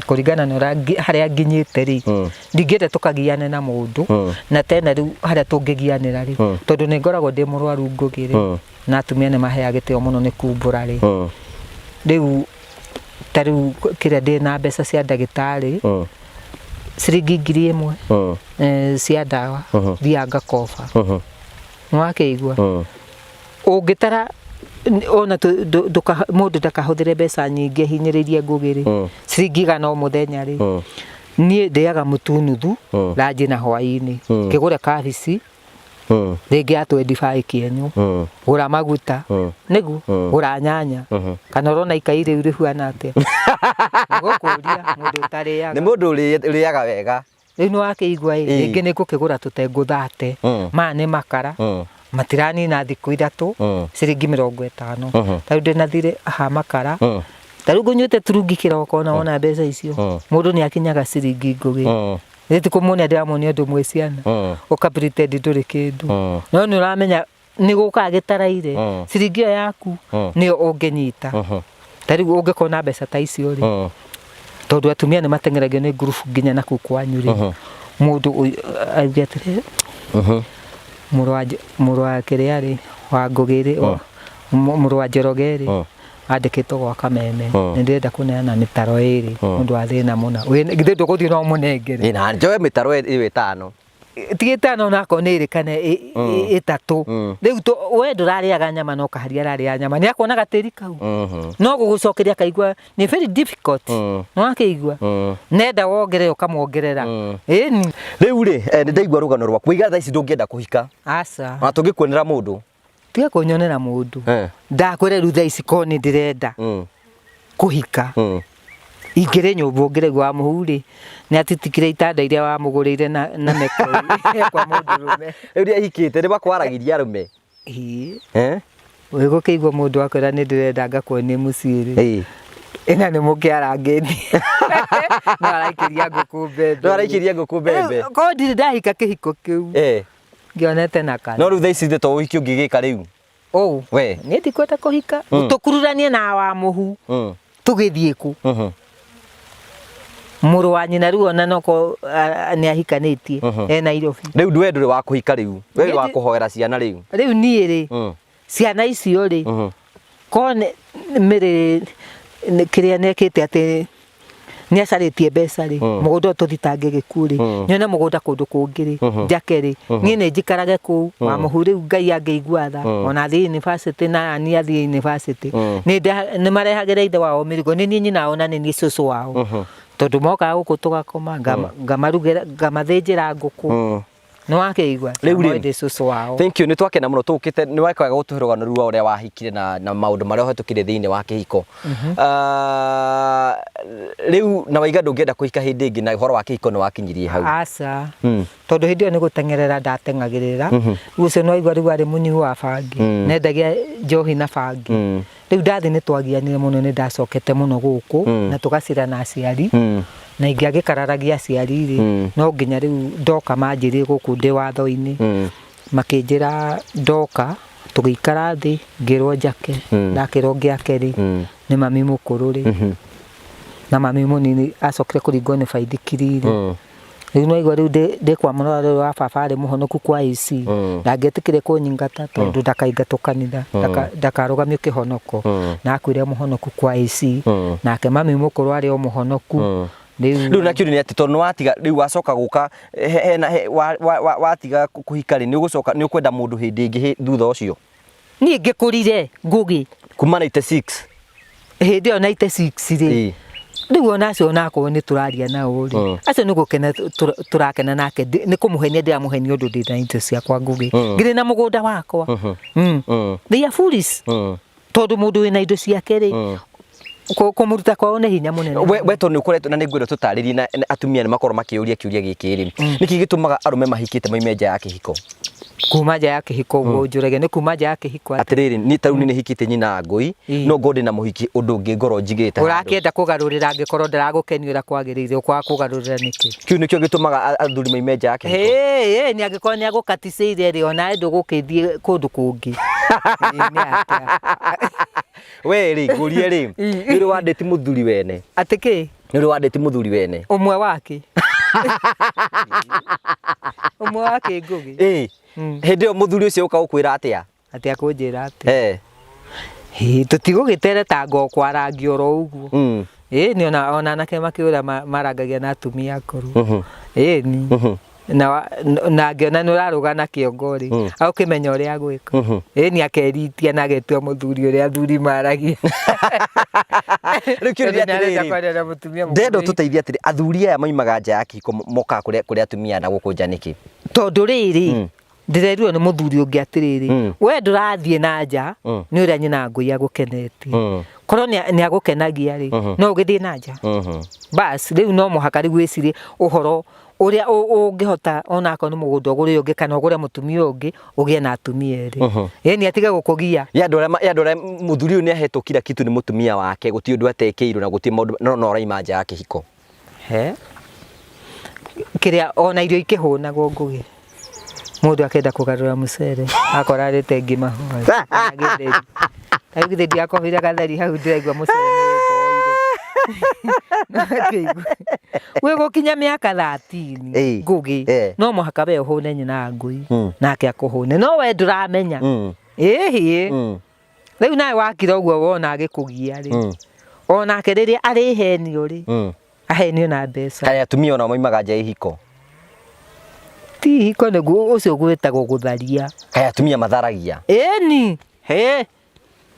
Speaker 2: kuringana na haria nginyite ri ndingenda tukagiane na mundu na tena riu haria tungigianira ri tondu ni ngoragwo ndi murwaru ngugire na atumia ni mahea gitio muno ni kumbura ri riu tariu kiria ndi na mbeca cia ndagitari ciringi 1000 cia dawa thia ngakoba nwakeigua ungitara ona mundu ndakahuthire mbeca nyingi hinyiririe ngugiri ciringi 100 o muthenya ri nie ndiaga mutu nuthu ranji na hwaini kigure kabici ringi atu 25 kienyu gura maguta nigu gura nyanya kana rona ikaire uri huana atia ngukuria mundu utariaga
Speaker 1: ni mundu uriaga wega
Speaker 2: riu wakeigua ringi ni kukigura tutengu 30 ma ni makara matirani na thiku 3 ciringi 50 tariu ndinathire ha makara tariu ngunyute turungi kiroko na ona mbeca icio mundu ni akinyaga ciringi ngugi riti kumune ndiramoni andu mwiciana ukapretend nduri kindu no ni uramenya ni guka gitaraire ciringi yaku ni ungenyita tariu ungekona mbeca ta icio ri tondu atumia ni matengeragio ni group nginya na kukwanyu ri mundu agiatire murwa kiria ri wa ngugiri murwa njorogeri andikitwo gwa kameme ndirenda kuneana mitaro 2 mundu wa thina muna ngithe nduguthii no munengere
Speaker 1: na njoe mitaro 5
Speaker 2: ti 5 nako niri kana 3 riu we ndurariaga nyama no kaharia raria nyama ni akona gatiri kau no gugucokeria kaigua ni very difficult no akeigua nenda wongere ukamongerera ni
Speaker 1: riu ri ni ndaigua rugano rwa kuiga tha ici ndungienda kuhika
Speaker 2: aca
Speaker 1: na tungikuonera mundu
Speaker 2: tiga kunyonera mundu ndakwire rutha ici ko ni ndirenda kuhika ingire nyumbu ngire gwa muhuri ni atitikire itanda iria wa mugurire na meko kwa mundu rume
Speaker 1: iria hikite ni bakwaragiria rume
Speaker 2: wego keigwa mundu akwira ni ndirenda ngakuonie muciri ina ni mukiara ngeni no araikiria nguku mbembe ko ndiri ndahika kihiko kiu ngionete na kana
Speaker 1: no rutha ici to uhiki ungigika riu
Speaker 2: we ni ndikwenda kuhika tukururanie na wa muhu tugithie ku muru wa nyina riu ona noko ni ahikanitie ena Nairobi
Speaker 1: riu ndwendure wa kuhika riu we wa kuhoera ciana riu
Speaker 2: nie ri ciana icio ri kone mere kiria nekite ati ni acaritie mbeca ri mugunda tuthitange gikuri nyone mugunda kundu kungiri njakeri nie ni njikarage ku wa muhuri ngai angeigua tha ona thi university na ni athi university ni marehagira ithe wao mirigo ni nyina ona ni cucu wao tondu moka guku tugakoma ngamarugera ngamathinjira nguku no akeigua riu cucu wao.
Speaker 1: Thank you, ni twakena muno tukite ni wakaga gutuhirugana ruwa uria wahikire na maundu maria hetukire thiini wa kihiko riu na waiga ndungienda kuhika hindi ingi na horo wa kihiko ni wakinyirie hau
Speaker 2: aca tondu hindi ni gutengerera ndatengagirira ucio no igwa riu ari munyi wa bangi nendagia njohi na bangi riu ndathi ni twagianire muno ni ndacokete muno guku na tugacira na aciari na ingiagikararagia aciari ri no nginya riu ndoka manjirie guku ndi watho-ini makinjira ndoka tugikara thi ngirwo njake ndakirwo ngiake ri ni mami mukuru ri na mami munini acokire kuringwo ni baithikiri ri riu no igwa riu ndi kwa murori wa baba ari muhonoku kwa AC ndangetikire kunyingata tondu ndakaingatwo kanitha ndakarugamio kihonoko na akwire muhonoku kwa AC nake mami mukuru ari o muhonoku riu
Speaker 1: na kiuri ni ati tondu watiga riu wacoka guka watiga kuhika ri ni ugucoka ni ukwenda mundu hindi ingi thutha ucio
Speaker 2: Niĩ ngĩkũrire Ngugi
Speaker 1: kuma 96
Speaker 2: hĩndĩ ĩyo 96 rĩ rĩu ona acio onakorwo nĩ tũraria nao rĩ acio nĩ gũkena tũrakena nake nĩ kũmũhenia ndĩramũhenia ũndũ ndĩ na indo ciakwa Ngugi ngĩrĩ na mũgũnda wakwa they are foolish tondũ mũndũ wĩna indo ciake rĩ kumuruta kwao nĩ hinya mũnene
Speaker 1: we to nĩ ũkoretwo na nĩ ngwenda tũtarĩrie na atumia nĩ makorwo makĩũria kĩũria gĩkĩ rĩ nĩkĩ gĩtũmaga arũme mahikĩte maime nja ya kĩhiko
Speaker 2: kuma nja ya kĩhiko ũguo njũrage nĩ kuma nja ya kĩhiko
Speaker 1: atĩrĩrĩ nĩ tarũ nĩ hikĩte nyina Ngũi no ngode na mũhiki ũndũ ũngĩ ngoro njigĩte
Speaker 2: ũrakĩenda kũgarũrĩra angĩkorwo ndaragũkenio ũrĩa kwagĩrĩire ũkwaga kũgarũrĩra nĩkĩ
Speaker 1: kĩu nĩkĩo gĩtũmaga athuri maime nja ya kĩhiko
Speaker 2: nĩ angĩkorwo nĩ agũkaticĩire rĩ ona ndũgũkĩthiĩ kũndũ kũngĩ
Speaker 1: we rĩ ngũrie rĩ nĩ ũrĩ wandĩti mũthuri wene
Speaker 2: atĩ kĩ
Speaker 1: nĩ ũrĩ wandĩti mũthuri wene
Speaker 2: ũmwe wake ũmwe wake Ngugi
Speaker 1: hĩndĩ ĩyo mũthuri ũcio ũka gũkwĩra atĩa
Speaker 2: atĩ akũnjĩra atĩ tũtigũgĩteretanga o kwarangia oro ũguo nĩ ona anake makĩũra marangagia na atumia akũrũ ni na ngĩona nĩ ũrarũga na kĩongo rĩ agũkĩmenya ũrĩa agwĩka nĩ akeritia na agetua mũthuri ũrĩa athuri maragia
Speaker 1: rĩu kĩũria atĩrĩrĩ ndenda ũtũteithie atĩrĩ athuri aya maimaga nja ya kĩhiko mokaga kũrĩ atumia na gũkũ nja nĩkĩ
Speaker 2: tondũ rĩrĩ ndĩrerirwo nĩ mũthuri ũngĩ atĩrĩrĩ we ndũrathiĩ na nja nĩ ũrĩa nyina Ngũi agũkenetie korwo nĩ agũkenagia rĩ no ũgĩthiĩ na nja basi rĩu no mũhaka rĩu wĩcirie ũhoro ũrĩa ũngĩhota onakorwo nĩ mũgũnda ũgũrĩ ũngĩ kana ũgũre mũtumia ũngĩ ũgĩe na atumia erĩ nĩ atige gũkũgia
Speaker 1: andũ arĩa mũthuri ũyũ nĩ ahetwo kila kitu nĩ mũtumia wake gũtirĩ ũndũ atekĩirwo na gũtirĩ maũndũ no ũraima nja ya kĩhiko
Speaker 2: kĩrĩa ona irio ikĩhũnagwo Ngugi mũndũ akenda kũgarũra mũcere akora rĩte ngima hoya gĩtheri rĩu gĩtheri akobira gatheri hau ndĩraigua mũcere we gũkinya mĩaka 13 Ngugi no mũhaka we ũhũne nyina Ngũi nake akũhũne no we ndũramenya rĩu nawe wakira ũguo wona agĩkũgia rĩ onake rĩrĩa arĩhenio rĩ ahenio na mbeca
Speaker 1: kaĩ atumia ona maimaga nja ya ihiko
Speaker 2: ti ihiko nĩguo ũcio gwĩtagwo gũtharia
Speaker 1: kaĩ atumia matharagia
Speaker 2: ni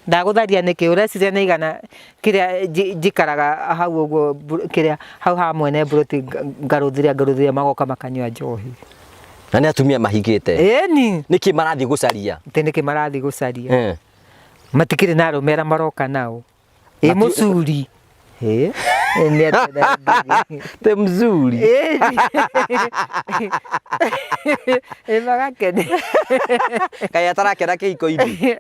Speaker 2: ndagũtharia nĩkĩ ũreciria nĩ igana kĩrĩa njikaraga hau ũguo kĩrĩa hau ha mwene mburoti ngarũthĩria magoka makanyua njohi
Speaker 1: na nĩ atumia mahigĩte
Speaker 2: ni
Speaker 1: nĩkĩ marathiĩ gũcaria
Speaker 2: nĩkĩ marathiĩ gũcaria matikĩrĩ na arũme arĩa maroka nao mũcuri
Speaker 1: te mzuri
Speaker 2: magakene
Speaker 1: kaĩ atarakena kĩhiko-inĩ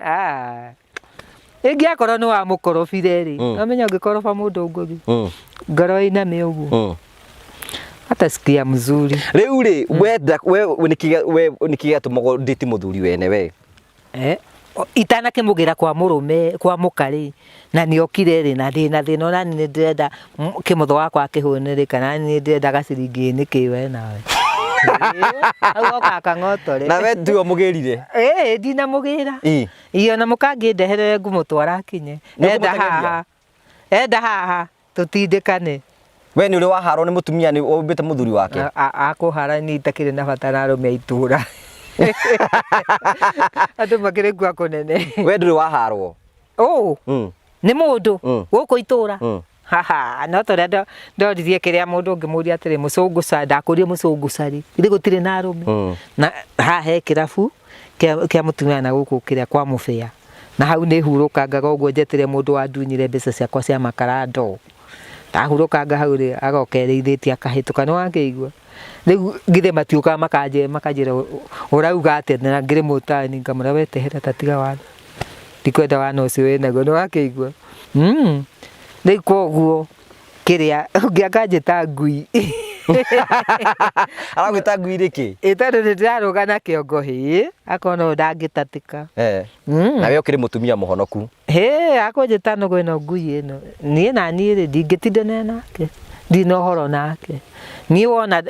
Speaker 2: ĩngĩakorwo nĩ wa mũkorobire rĩ amenya ũngĩkoroba mũndũ Ngugi ngoro iname ũguo atasikia mzuri
Speaker 1: rĩu rĩ nĩkĩ gĩatũmaga ndĩti mũthuri wene we
Speaker 2: itanakĩmũgĩra kwa mũrũme kwa mũkarĩ na nĩokire rĩ na ndĩna thĩna ona nĩ ndĩrenda kĩmotho wakwa akĩhũne rĩ kana nĩ ndĩrenda gaciringi nĩkĩ we nawe hau oka kang'otore
Speaker 1: na we ndiwe mũgĩrire
Speaker 2: ndinamũgĩra iyo na mũkangĩndehere ngũmũtwara akinye enda haha tũtindĩkane
Speaker 1: we nĩ ũrĩ waharwo nĩ mũtumia nĩ ũmbĩte mũthuri wake
Speaker 2: akũhara niĩ itakĩrĩ na bata na arũme a itũra andũ makĩrĩ ngua kũnene
Speaker 1: we ndũrĩ waharwo
Speaker 2: nĩ mũndũ gũkũ itũra no tũrĩa ndoririe kĩrĩa mũndũ ũngĩmũria atĩrĩ mũcũngũca ndakũrie mũcũngũca rĩ githĩ gũtirĩ na arũme na haha he kĩrabu kĩa mũtumia na gũkũ kĩrĩa kwa mũbĩa na hau nĩ hurũkangaga ũguo njetĩre mũndũ wandunyire mbeca ciakwa cia makara ndoo ndahurũkanga hau rĩ agokerĩithĩtie akahĩtũka nĩ wakĩigua rĩu githĩ matiũkaga makanjĩra ũrauga atĩa na ngĩrĩ mũtani ngamũra wetehera tatiga wana ndikwenda wana ũcio wĩnaguo nĩ wakĩigua rĩu koguo kĩrĩa ũngĩ akanjĩta Ngui
Speaker 1: aragwĩta Ngui rĩkĩ
Speaker 2: tondũ nĩndĩrarũga na kĩongo akona ndangĩtatĩka
Speaker 1: nawe ũkĩrĩ mũtumia mũhonoku
Speaker 2: akũnjĩta nũgũ ĩno Ngui ĩno niĩ na niĩ rĩ ndingĩtindana nake ndina ũhoro nake niĩ wona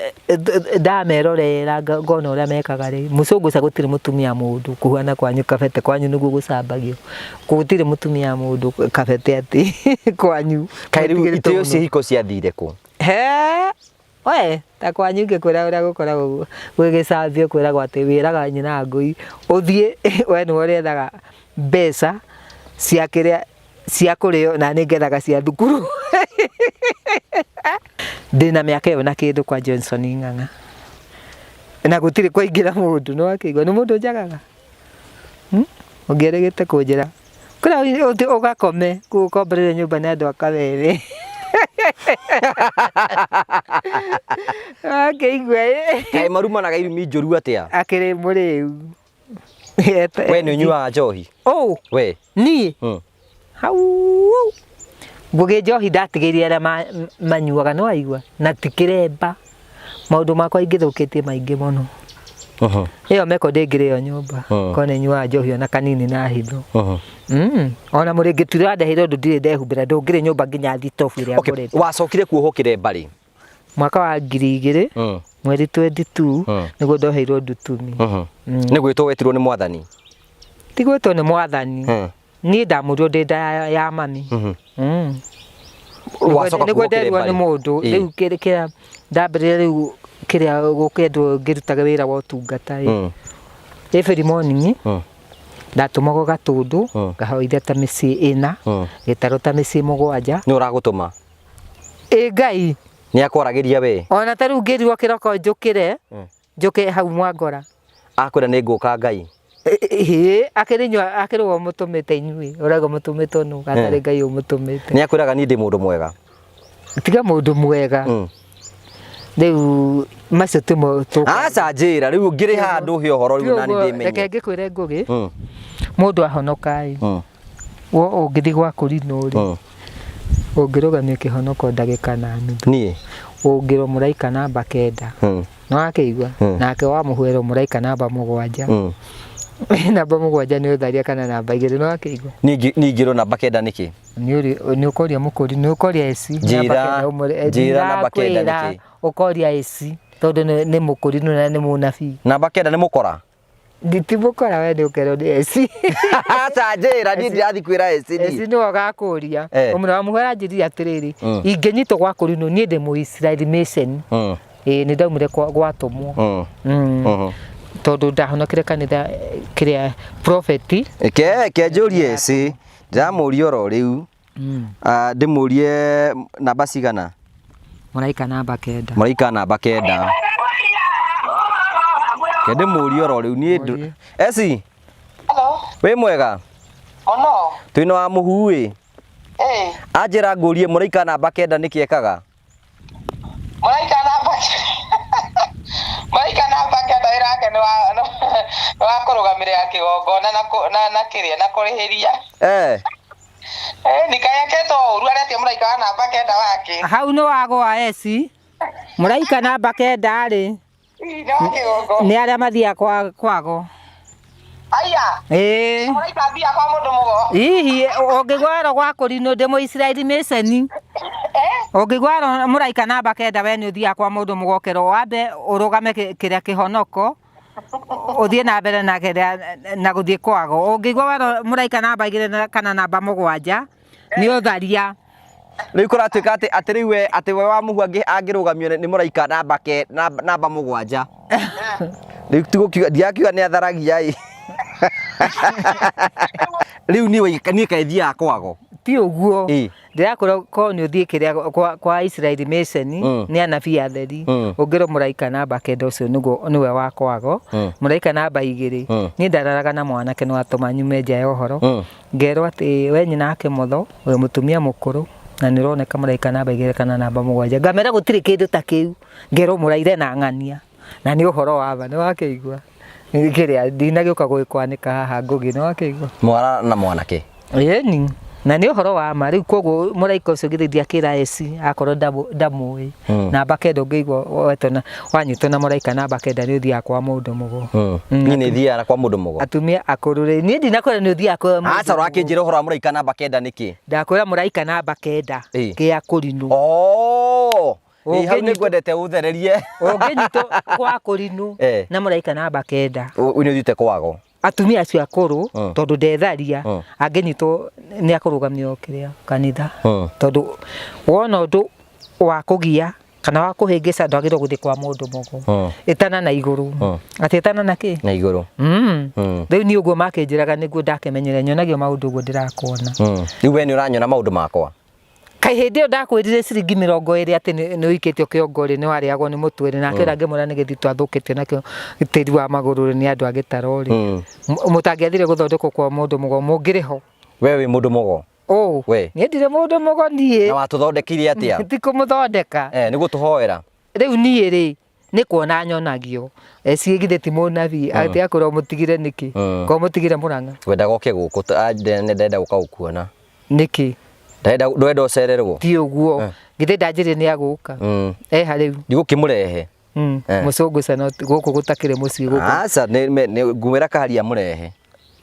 Speaker 2: ndamerorera ngona ũrĩa mekaga rĩ mũcũngũca gũtirĩ mũtumia mũndũ kũhuana kwanyu kabete kwanyu nĩguo gũcambagio gũtirĩ mũtumia mũndũ kabete atĩ kwanyu
Speaker 1: kaĩ rĩu itĩo cia ihiko ciathire kũ
Speaker 2: we ta kwanyu ngĩkwĩra ũrĩa gũkoragwo gwĩgĩcambio kwĩragwo atĩ wĩraga nyina ngũi ũthiĩ we nĩwe ũrĩethaga mbeca cia kĩrĩa cia kũrĩo na nĩ ngethaga cia thukuru ndĩna mĩaka ĩyo na kĩndũ kwa Johnson Ng'ang'a na gũtirĩ kũingĩra mũndũ no akĩigua nĩ mũndũ njagaga ũngĩerĩgĩte kũnjĩra kũrĩa ũgakome gũkomborere nyũmba nĩ andũ a Kabebe akĩigua
Speaker 1: kaĩ marumanaga irumi njũru atĩa
Speaker 2: akĩrĩ mũrĩu
Speaker 1: we nĩ ũnyuaga njohi we
Speaker 2: niĩ hau ngũgĩ njohi ndatigĩrire arĩa manyuaga no aigua na tikĩremba maũndũ makwa ingĩthũkĩtie maingĩ mũno ĩyo meko ndĩngĩrĩo nyũmba ko nĩ nyuaga njohi ona kanini na hitho ona mũrĩngĩtuĩra ndehire ũndũ ndirĩ ndehumbĩra ndũngĩrĩ nyũmba nginya thitobu ĩrĩa ngũrĩte
Speaker 1: wacokire kuohwo kĩremba-rĩ
Speaker 2: mwaka wa 2000 mweri 22 nĩguo ndoheirwo ndutumi
Speaker 1: nĩ gwĩtwo wetirwo nĩ mwathani
Speaker 2: ti gwĩtwo nĩ mwathani niĩ ndamũrirwo ndĩ nda ya mami nĩguo nderirwo nĩ mũndũ rĩu kĩrĩa ndambĩrĩria rĩu kĩrĩa gũkĩendwo ngĩrutaga wĩra wa ũtungata every morning ndatũmagwo Gatũndũ ngahoithia ta mĩciĩ 4 gĩtarũ ta mĩciĩ 7
Speaker 1: nĩ ũragũtũma
Speaker 2: Ngai
Speaker 1: nĩ akwaragĩria we
Speaker 2: ona ta rĩu ngĩrirwo kĩroko njũke hau Mwangora
Speaker 1: akwĩra nĩ ngũka Ngai
Speaker 2: akĩrĩgwo mũtũmĩte inyuĩ ũragwo mũtũmĩtwo nũ gatarĩ Ngai ũmũtũmĩte
Speaker 1: nĩ akwĩraga niĩ ndĩ mũndũ mwega
Speaker 2: tiga mũndũ mwega rĩu macio timo
Speaker 1: aca njĩra rĩu ngĩrĩ handũ he ũhoro rĩu nani ndĩmenye
Speaker 2: reke ngĩkwĩre ngũgĩ mũndũ ahonokai ũngĩthiĩ gwa kũrinũ ũngĩrũgamia kĩhonoko ndagĩka na nuthu
Speaker 1: niĩ
Speaker 2: ũngĩrwo mũraika namba 9 no akĩigua nake wamũhũĩrwo mũraika namba 7 namba 7 nĩ ũtharia kana namba 2 no akĩigua
Speaker 1: ningĩrwo namba 9 nĩkĩ
Speaker 2: nĩ ũkoria mũkũri nĩ ũkoria eci
Speaker 1: njĩra namba 9 nĩkĩ
Speaker 2: ũkoria eci tondũ nĩ mũkũri na nĩ mũnabii
Speaker 1: namba 9 nĩ mũkora
Speaker 2: nditibũkora we nĩ ũkerwo nĩ eci
Speaker 1: aca njĩra niĩ ndĩrathiĩ kwĩra eci
Speaker 2: nĩwe ũgakũria ũmwe wa mũhera njĩrire atĩrĩrĩ ingĩnyitwo gwa kũrinwo niĩ ndĩ Mũisiraeli Mason nĩ ndaumire gwatũmwo tondũ ndahonokire kanitha kĩrĩa prophet
Speaker 1: ke njũrie eci ndĩramũria oro rĩu ndĩmũrie namba cigana
Speaker 2: mũraika namba 9
Speaker 1: mũraika namba 9 ke ndĩmũria oro rĩu niĩ eci wĩ mwega twĩna wa mũhu anjĩra ngũrie mũraika namba 9 nĩkĩ ekaga
Speaker 3: mũraika namba 9 wĩrake nĩ wa kũrũgamĩrĩra kĩgongona na kĩrĩa na kũrĩhĩria nikayeketwo ũru arĩatia mũraika wa namba 9 wake
Speaker 2: hau nĩ wagwa eci mũraika namba 9 rĩ nĩ arĩa mathiaga kwago
Speaker 3: aya mũraika thia kwa mũndũ mũgo
Speaker 2: hihi ũngĩgwarwo gwa kũrinwo ndĩ Mũisiraeli Mason ũngĩgwarwo mũraika namba 9 we nĩ ũthiaga kwa mũndũ mũgokero wambe ũrũgame kĩrĩa kĩhonoko ũthiĩ na mbere na gũthiĩ kwago ũngĩgwarwo mũraika namba 2 kana namba 7 nĩ ũtharia
Speaker 1: rĩu kũratuĩka atĩ rĩu we atĩ we wa mũhu angĩrũgamio nĩ mũraika namba 7 rĩu tigukiuga ndiakiuga nĩ atharagia rĩu niĩ kaĩ thiaga kwago
Speaker 2: ti ũguo ndĩrakũra ko nĩ ũthiĩ kĩrĩa kwa Israeli Mason nĩ anabii atheri ũngĩrwo mũraika namba 9 ũcio nĩwe wa kwago mũraika namba 2 niĩ ndararaga na mwanake nĩ watũma nyume nja ya ũhoro ngerwo atĩ we nyina Kĩmotho wĩ mũtumia mũkũrũ na nĩ ũroneka mũraika namba 2 kana namba 7 ngamera gũtirĩ kĩndũ ta kĩu ngerwo mũraire na ng'ania na nĩ ũhoro wa ba nĩ wakĩigua kĩrĩa ndinagĩũka gwĩkwanĩka haha ngũgĩ nĩ wakĩigua
Speaker 1: mwara na mwanake
Speaker 2: ĩni na nĩ ũhoro wa ma rĩu koguo mũraika ũcio gĩthiĩ akĩra eci akorwo ndamũĩ namba 9 ũngĩigua wanyitwo na mũraika namba 9 nĩ ũthiaga kwa mũndũ mũgo
Speaker 1: niĩ nĩ thiaga kwa mũndũ mũgo
Speaker 2: atumia akũrũ rĩ niĩ ndinakwĩra nĩ ũthiaga kwa mũndũ
Speaker 1: aca ũrakĩnjĩra ũhoro wa mũraika namba 9 nĩkĩ
Speaker 2: ndakwĩra mũraika namba 9 gĩa kũrinwo
Speaker 1: hau nĩ ngwendete ũthererie
Speaker 2: ũngĩnyitwo kwa kũrinwo na mũraika namba 9
Speaker 1: nĩ ũthiĩte kwago
Speaker 2: atumia acio akũrũ tondũ ndetharia angĩnyitwo nĩ akũrũgamio kĩrĩa kanitha tondũ wona ũndũ wa kũgia kana wa kuhingisa ndwagirwo guthi kwa mundu mogo itana na iguru ati itana na ki
Speaker 1: na iguru
Speaker 2: riu ni uguo makinjiraga niguo ndakemenyere nyonagio maundu uguo ndirakona
Speaker 1: riu we ni uranyona maundu makwa
Speaker 2: kai hindi yo ndakwirire ciringi 20 ati ni uikitio kiongori ni wariagwo ni mutwiri nake rangimura ni githitwa thukitio nakio gitiri wa maguru ni andu agitarori mutangiathire guthondekwo kwa mundu mogo mungiriho
Speaker 1: we wi mundu mogo
Speaker 2: we ni ndire mundu mogo nie
Speaker 1: na watuthondekire atia
Speaker 2: tikumuthondeka
Speaker 1: ni gutuhoera
Speaker 2: riu nie ri ni kuona nyonagio ecigithe ti munabi ati akorwo mutigire niki ko mutigire muranga
Speaker 1: wenda goke guku ndenda guka gukuona
Speaker 2: niki
Speaker 1: ndenda ucererwo
Speaker 2: ti uguo githe ndanjire ni aguka hariu
Speaker 1: ndigukimurehe
Speaker 2: mucungu sana guku gutakire mucii guku
Speaker 1: aca ni ngumira kaharia murehe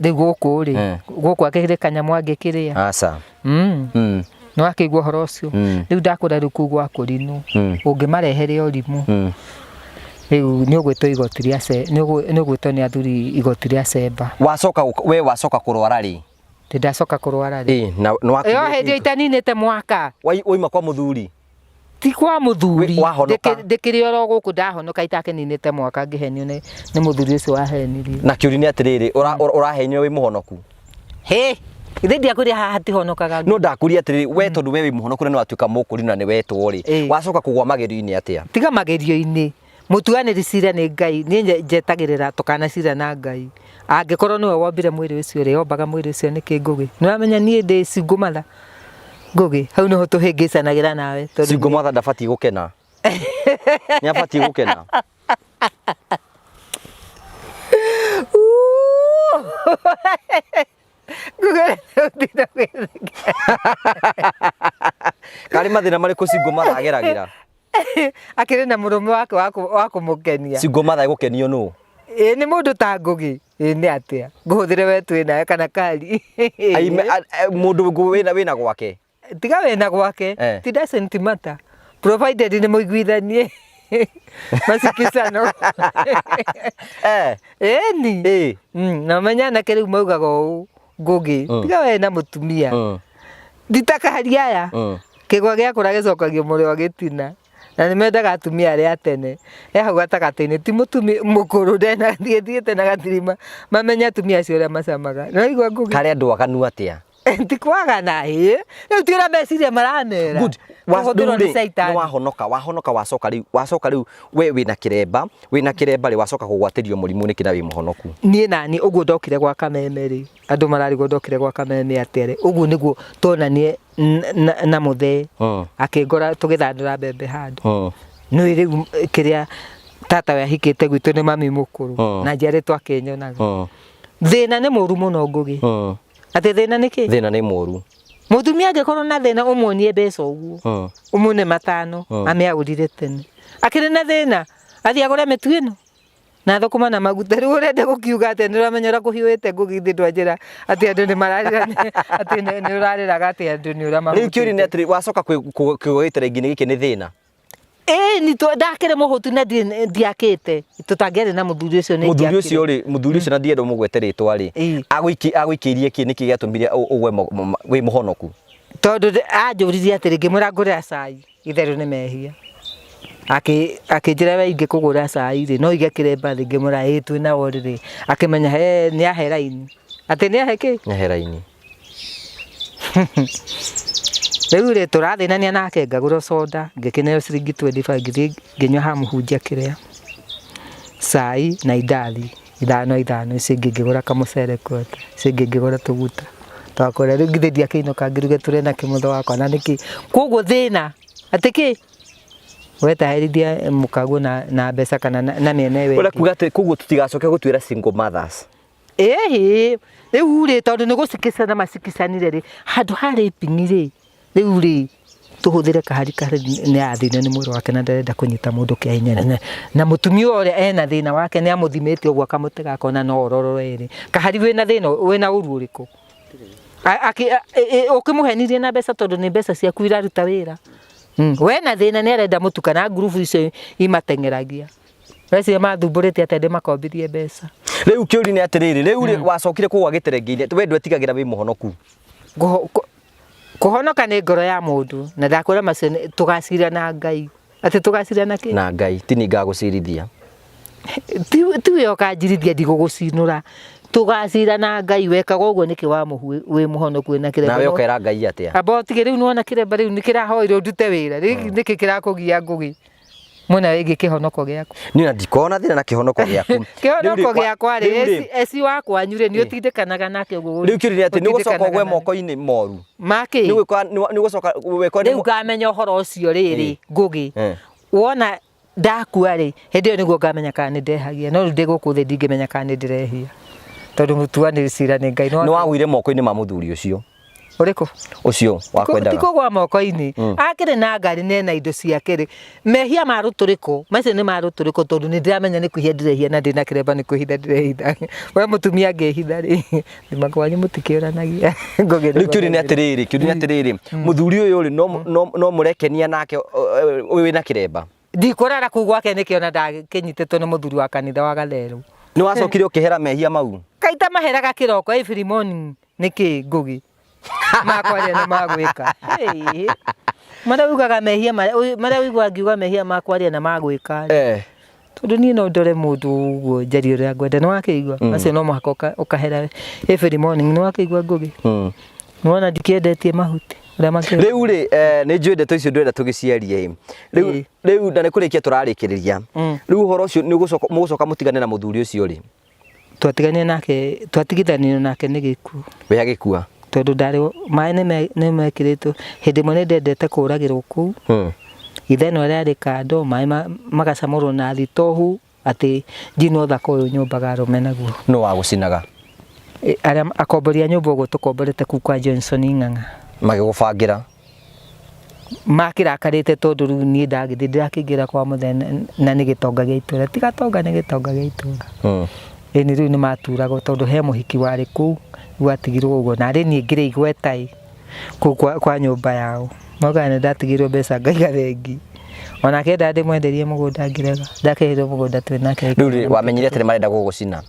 Speaker 2: riu guku ri guku akire kanyamu angikiria
Speaker 1: aca
Speaker 2: no akigwa horo ucio riu ndakura ruku gwa kurinu ungimarehere orimu riu ni ugwitwo igoti ria ni ugwitwo ni athuri igoti ria Semba
Speaker 1: wacoka kurwara ri
Speaker 2: ndacoka kurwara ri
Speaker 1: no
Speaker 2: hindi itaninite mwaka
Speaker 1: waima kwa muthuri
Speaker 2: ti kwa muthuri ndikiri oro guku ndahonoka itakeninite mwaka ngihenio ni muthuri ucio wahenirie
Speaker 1: na kiuri ni atiriri urahenio wi muhonoku
Speaker 2: ithe ndiakuria haha tihonokaga
Speaker 1: no ndakuria atiriri we tondu we wi muhonoku ni watuika mukuri na ni wetwo ri wacoka kugwa magerio-ini atia
Speaker 2: tiga magerio-ini mutuaniri cira ni Ngai ni njetagirira tukana cira na Ngai angikorwo niwe wombire mwiri ucio ri ombaga mwiri ucio niki Ngugi ni uramenya nie ndi Singumatha Ngugi hau niho tuhingicanagira nawe
Speaker 1: Singumatha ndabati gukena ni abati gukena kari mathina mariku Singumatha ageragira
Speaker 2: akire na murume wake wa kumukenia
Speaker 1: Singumatha gukenio nu
Speaker 2: ni mundu ta Ngugi ni atia nguhuthire we twina kana kari
Speaker 1: mundu wina gwake
Speaker 2: tiga wina gwake ti doesn't matter provided ni muiguithanie masikisano ni na menya na kiri maugaga uu Ngugi tiga wina mutumia nditaka hariaya kigwa gia kura gicokagio muri wa gitina na ni mendaga atumia aria tene hau gatagati-ini ti mutumi mukuru ndena thiete na gatirima mamenya atumia acio aria macamaga no igwa Ngugi
Speaker 1: kari andu aganu atia
Speaker 2: ti kwaga na riu tira meciria maramera
Speaker 1: ni wahonoka wacoka riu we wina kiremba ri wacoka kugwatirio murimu niki na wi muhonoku
Speaker 2: nie nani uguo ndokire gwa Kameme ri andu mararigwo ndokire gwa Kameme atere uguo niguo tonanie na muthe akingora tugithandura mbembe handu no riu kiria tata we ahikite gwitu ni mami mukuru na njiaritwo akinyonaga thina ni muru muno Ngugi ati thina niki
Speaker 1: thina ni muru
Speaker 2: mutumia angikorwo na thina umuonie mbeca uguo umune matano ameagurire tene akiri na thina athi agure mitu ino na thukuma na maguta riu urenda gukiuga ati ni uramenyera kuhiwite Ngugi thi ndwanjira ati andu ni mararira ati ni urariraga ati andu ni urama
Speaker 1: riu kiuri ni ati wacoka kwigwitira nginya giki ni thina
Speaker 2: ni to ndakire muhutu na ndiakite tutangiari na muthuri ucio ni
Speaker 1: muthuri ucio na ndiendo mugweteritwa ri agwikirie ki niki giatumire ugwe wi muhonoku
Speaker 2: tondu anjuririe ati ngimura ngure cai itheru ni mehia akinjira we ingi kugura cai ri no ige kiremba ngimura twina woriri akimenya ni aheraini ati ni aheki
Speaker 1: ni aheraini
Speaker 2: riu ri turathinania nake ngagura soda ngikineo ciringi 25 ngithi nginywa ha muhunjia kiria cai na idali ithano ici ngigura kamucere kwete ici ngigura tuguta twakora riu ngithi ndiakiinoka ngiruge turena kimutho wakwa na niki koguo thina atiki wetahirithia mukagu na mbeca kana na miene we
Speaker 1: ura kuga ati koguo tutigacoke gutwira single mothers
Speaker 2: riu ri tondu ni gucikicana macikicanire ri handu hari pingire riu ri tuhuthire kahari ni athina ni mwiri wake na ndarenda kunyita mundu kia hinya na mutumia uria ena thina wake ni amuthimite uguo akamutega akona no ororo eri kahari wina thina wina uru uriku ukimuhenirie na mbeca tondu ni mbeca ciaku iraruta wira wena thina ni arenda mutukana ngurubu icio imatengeragia Reci mathumburite atende makombirie mbeca.
Speaker 1: Riu kiuri ni atiriri, riu wacokire kugwa giterengeine, we ndwetigagira wi muhonoku.
Speaker 2: Kuhonoka ni ngoro ya mundu na ndakwira macio tugacira na Ngai. ati tugacira na ki
Speaker 1: na Ngai tini ngagucirithia
Speaker 2: ti yo kanjirithia ndigugucinura tugacira na Ngai wekaga uguo niki wa muhu wi muhonoku na kireba
Speaker 1: nawe ukera Ngai atia
Speaker 2: abotige riu nuona kireba riu nikirahoirwo ndute wira niki kirakugia ngugi muna wigi kihonoko giaku
Speaker 1: ni na ndikona thina na kihonoko giaku
Speaker 2: kihonoko giakwa ri esi wakwa nyure ni utindikanaga nake uguo
Speaker 1: riu kirire ati nigucoka gwe moko-ini moru
Speaker 2: maki
Speaker 1: nigucoka wekwa
Speaker 2: riu ngamenya uhoro ucio riri ngugi wona ndakua ri hindi yo niguo ngamenya kana ni ndehagia no ndiguku thi ndingimenya kana ni ndirehia tondu mutuaniri cira ni Ngai
Speaker 1: no wagwire moko-ini ma muthuri ucio
Speaker 2: uriko
Speaker 1: ucio wakwendaga
Speaker 2: tiko gwa moko-ini akire na ngari nena indo ciake ri mehia maruturiko macio ni maruturiko tondu ni ndiramenya ni kuhia ndirehia na ndina kireba ni kuhitha ndirehitha we mutumia ngehitha ri ndimakwanyu mutikiuranagia ngogera
Speaker 1: riu ni atiriri muthuri uyu ri no murekenia nake wina kireba
Speaker 2: ndikurara ku gwake nikiona ndakinyititwo ni muthuri wa kanitha wa Gatheru
Speaker 1: ni wacokire ukihera mehia mau
Speaker 2: kaita maheraga kiroko every morning niki ngugi makwaria na magwika mara ugaga mehia mara wigwa ngiuga mehia makwaria na magwika tondu ni no ndore mundu uguo njari uria ngwenda no akigwa acio no muhaka ukahera every morning no akigwa ngugi nona ndikiendetie mahuti
Speaker 1: riu ri ni njwende to icio ndwenda tugiciarie riu na nikurikia turarikiriria riu horo ucio ni gucoka mutigane na muthuri ucio ri
Speaker 2: twatigane nake twatigithanio nake ni gikuo
Speaker 1: we agikua
Speaker 2: tondu ndari mai ne mekiritwo hindi mwe ndendete kuragirwo ku ithe no ari kando mai magacamurwo na thitohu ati njino thako uyu nyumbaga rume naguo
Speaker 1: no wagucinaga
Speaker 2: aria akomboria nyumba uguo tukomborete ku kwa Johnson Ng'ang'a
Speaker 1: magigubangira
Speaker 2: makirakarite tondu riu ni ndagithi ndirakingira kwa muthenya na ni gitonga gia itura tigatonga ni gitonga gia itura ni riu ni maturago tondu he muhiki wari ku gwatigirwo uguo na ri ni ngire igwetai ku kwa nyumba yao mogane ndatigirwo mbeca ngaiga thengi ona kenda ndimwenderie mugunda ngirega ndakehirwo mugunda twinake
Speaker 1: riu wamenyire ati marenda gugucina